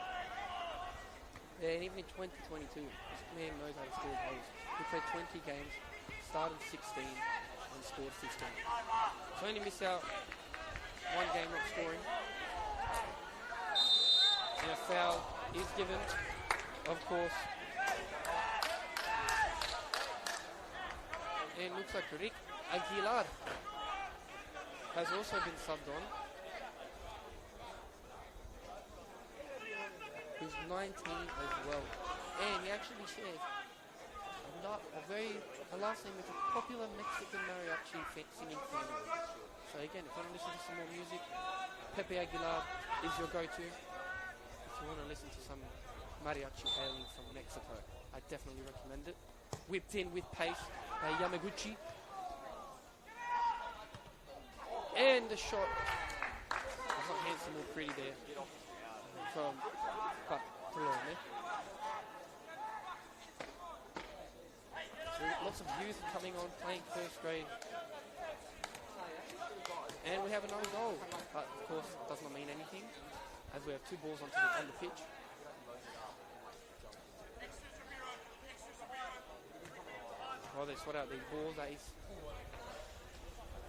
Yeah, and even in 2022, this man knows how to score goals. He played 20 games, started 16, and scored 15. So only missed out one game not scoring. And a foul is given, of course. And it looks like Rick Aguilar has also been subbed on. who's 19 as well. And he actually shares a last name with a popular Mexican mariachi singing family. So again, if you want to listen to some more music, Pepe Aguilar is your go-to. If you want to listen to some mariachi hailing from Mexico, I definitely recommend it. Whipped in with pace by Yamaguchi. And the shot was not handsome or pretty there from Bartolome. So lots of youth coming on, playing first grade. And we have another goal, but of course it does not mean anything, as we have two balls on the pitch. While they sort out these balls, that is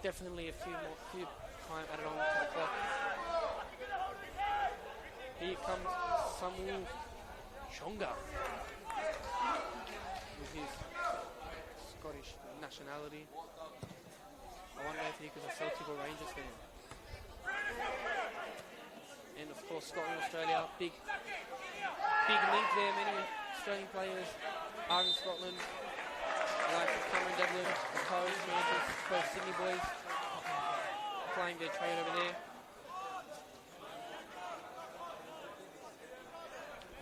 definitely a few time added on to the clock. Here comes Samuel Chonga with his Scottish nationality. I wonder if he was a Celtic or Rangers fan. And of course Scotland, Australia, big link there. Many Australian players are in Scotland, like Cameron Devlin, the Coast, both Sydney boys, playing their trade over there.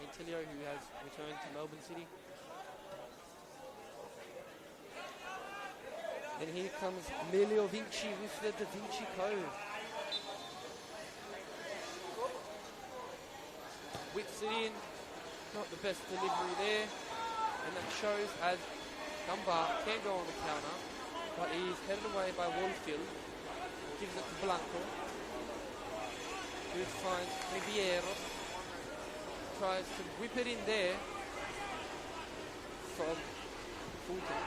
And Tilio, who has returned to Melbourne City. And here comes Lelio Vinci with the Da Vinci Code. Whips it in, not the best delivery there, and that shows as Dunbar can go on the counter, but he is headed away by Wallfield. Gives it to Blanco, who finds Riviero, tries to whip it in there from Fulton.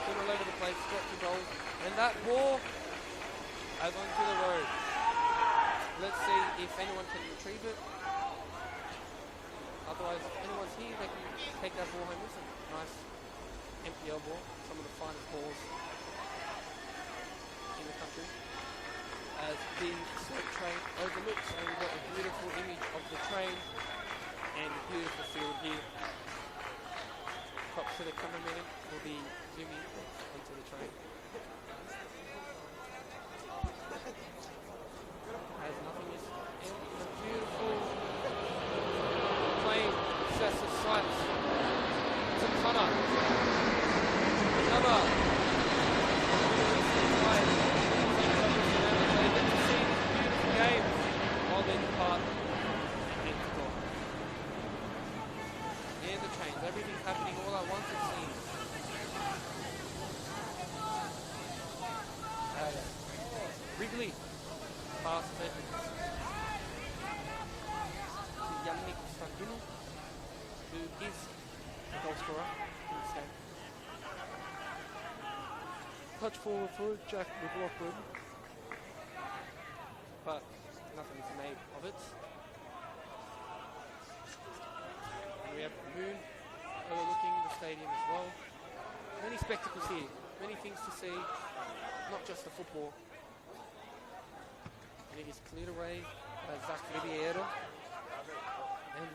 Been all over the place, got the goal, and that ball has onto the road. Let's see if anyone can retrieve it. Otherwise, if anyone's here, they can take that ball home with them. Nice MPL ball, some of the finest balls in the country. As the slate train overlooks, and we've got a beautiful image of the train and a beautiful field here. Props to the cameraman, will be zooming onto the train. As nothing is in the beautiful plane sets of sights. It's a cutter. Another. They get to see this beautiful game while they depart and to go. And the trains, everything's happening all at once, it seems. Wrigley passes it to Yannick Sandino, who is the goal scorer in this game. Touch forward for Jack McLaughlin, but nothing is made of it. And we have the moon overlooking the stadium as well. Many spectacles here, many things to see, not just the football. And it is cleared away by Zach Riviero. And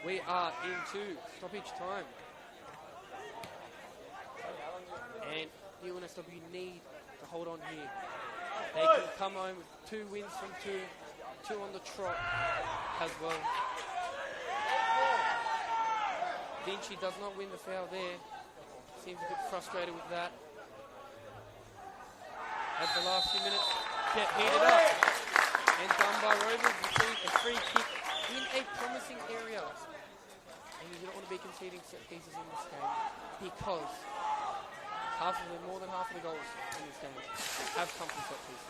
we are into stoppage time. And UNSW need to hold on here. They can come home with 2 wins from 2 on the trot as well. Vinci does not win the foul there. Seems a bit frustrated with that. As the last few minutes get heated up. And Dunbar Rovers receive a free kick in a promising area. And you don't want to be conceding set pieces in this game, because more than half of the goals in this game have come from set pieces.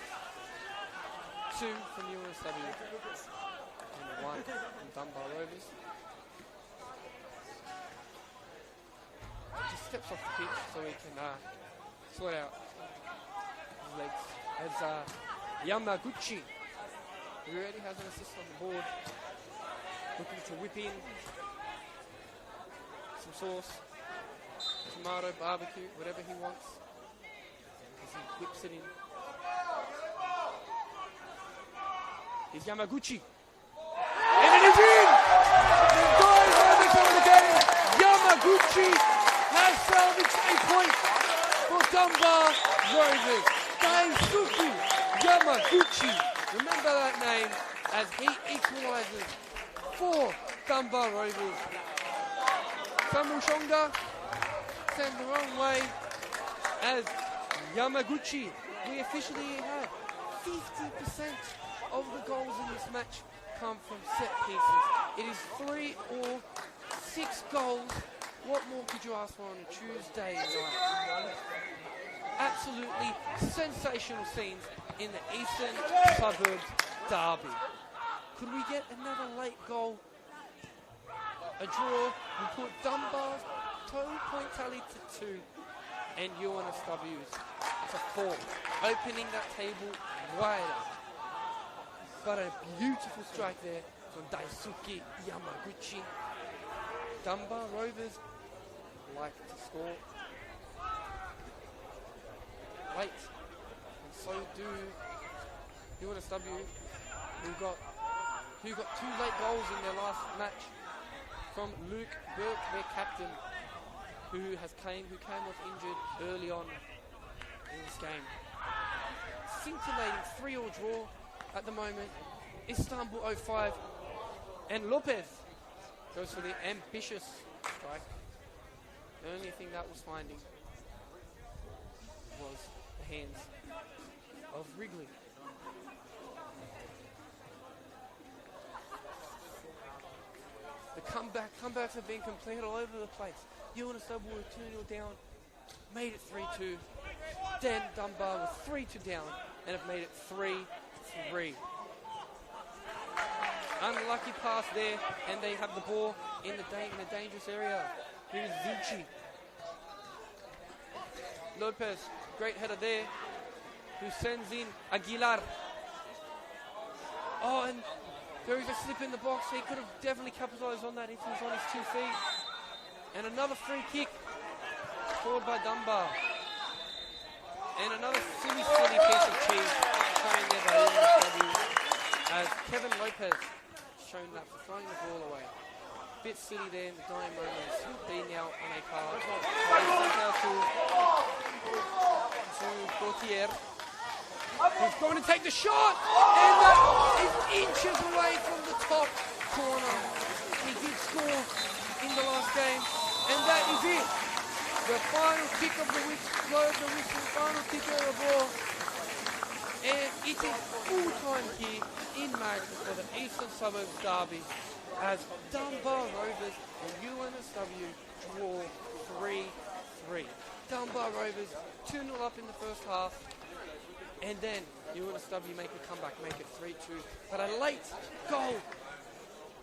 2 from UNSW and 1 from Dunbar Rovers. Just steps off the pitch so he can sort out his legs. As Yamaguchi, who already has an assist on the board, looking to whip in some sauce, tomato, barbecue, whatever he wants, as he whips it in. is Yamaguchi. And it is in! The guys are the game. Yamaguchi has salvaged a point for Dunbar Rovers. Daisuke Yamaguchi. Remember that name as he equalizes for Dunbar Rovers. Samushonga sent the wrong way as Yamaguchi. We officially have 50% of the goals in this match come from set pieces. It is 3 or 6 goals. What more could you ask for on a Tuesday night? Absolutely sensational scenes in the Eastern Suburbs derby. Could we get another late goal? A draw will put Dunbar's total point tally to 2 and UNSW's to 4, opening that table wide up. But a beautiful strike there from Daisuke Yamaguchi. Dunbar Rovers like to score late, and so do UNSW, who got 2 late goals in their last match from Luke Burke, their captain, who came off injured early on in this game. Scintillating 3-all draw at the moment. Istanbul 05, and Lopez goes for the ambitious strike. The only thing that was finding was the hands of Wrigley. The comebacks have been completed all over the place. UNSW were 2-0 down, made it 3-2. Then Dunbar was 3-2 down and have made it 3-3. Unlucky pass there, and they have the ball in the dangerous area. Here's Vinci. Lopez, great header there, who sends in Aguilar. Oh, and there is a slip in the box. He could have definitely capitalised on that if he was on his 2 feet. And another free kick scored by Dunbar. And another silly piece of cheese thrown there by UNSW as Kevin Lopez shown that for throwing the ball away. Bit silly there in the dying moments. Be now on a card. Sent out to Gautier, who's going to take the shot, and that is inches away from the top corner. He did score in the last game, and that is it. The final kick of the whistle, final kick of the ball, and it is full time here in Manchester for the Eastern Suburbs derby as Dunbar Rovers and UNSW draw 3-3. Dunbar Rovers 2-0 up in the first half, and then UNSW make a comeback, make it 3-2. But a late goal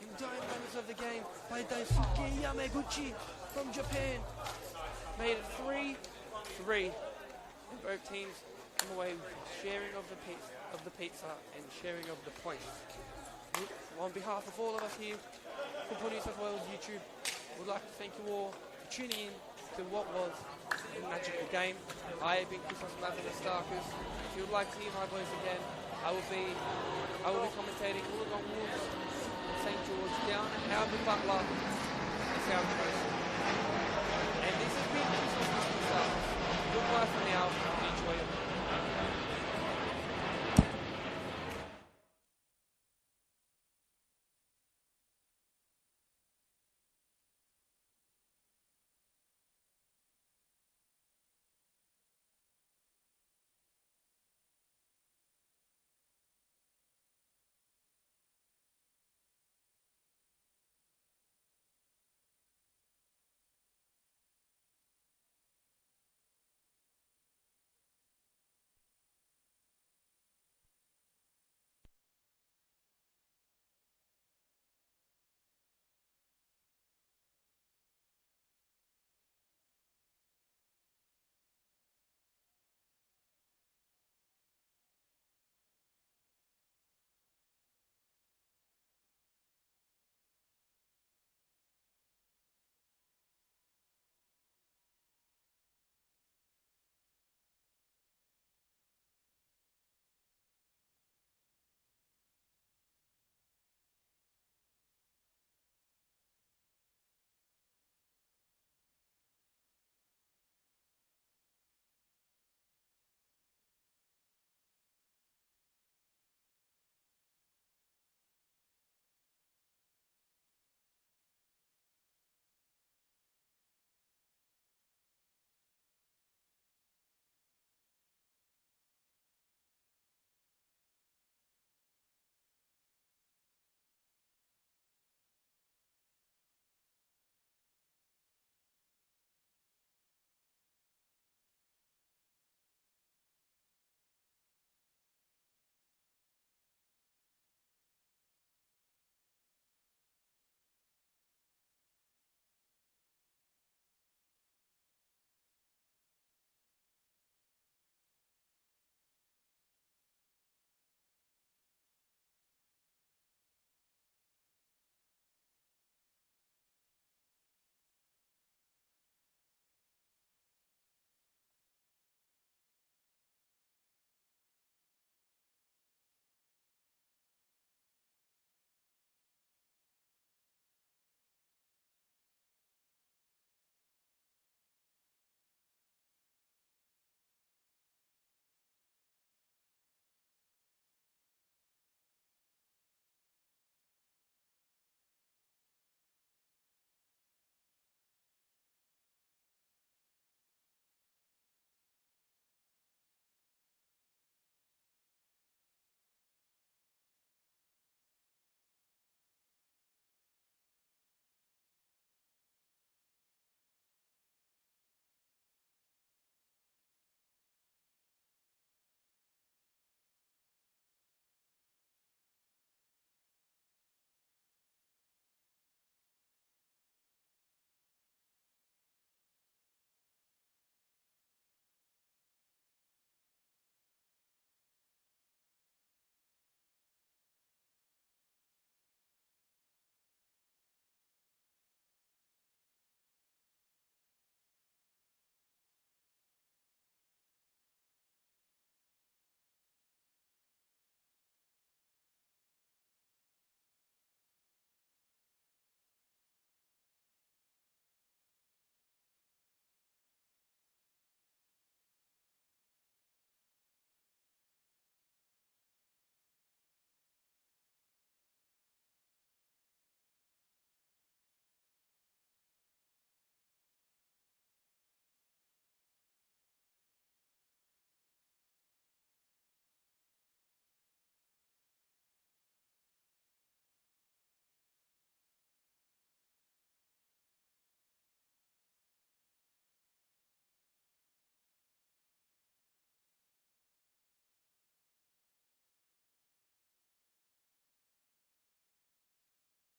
in the dying moments of the game by Daisuke Yamaguchi from Japan made it 3-3. And both teams come away with sharing of the pizza and sharing of the points. On behalf of all of us here for New South Wales YouTube, we'd like to thank you all for tuning in to what was a magical game. I have been Christos Mathenistakis. If you would like to hear my voice again, I will be commentating Wollongong Wolves, St George, down at Albert Butler in South Coast. And this has been Christos Mathenistakis. Goodbye for now. Enjoy it.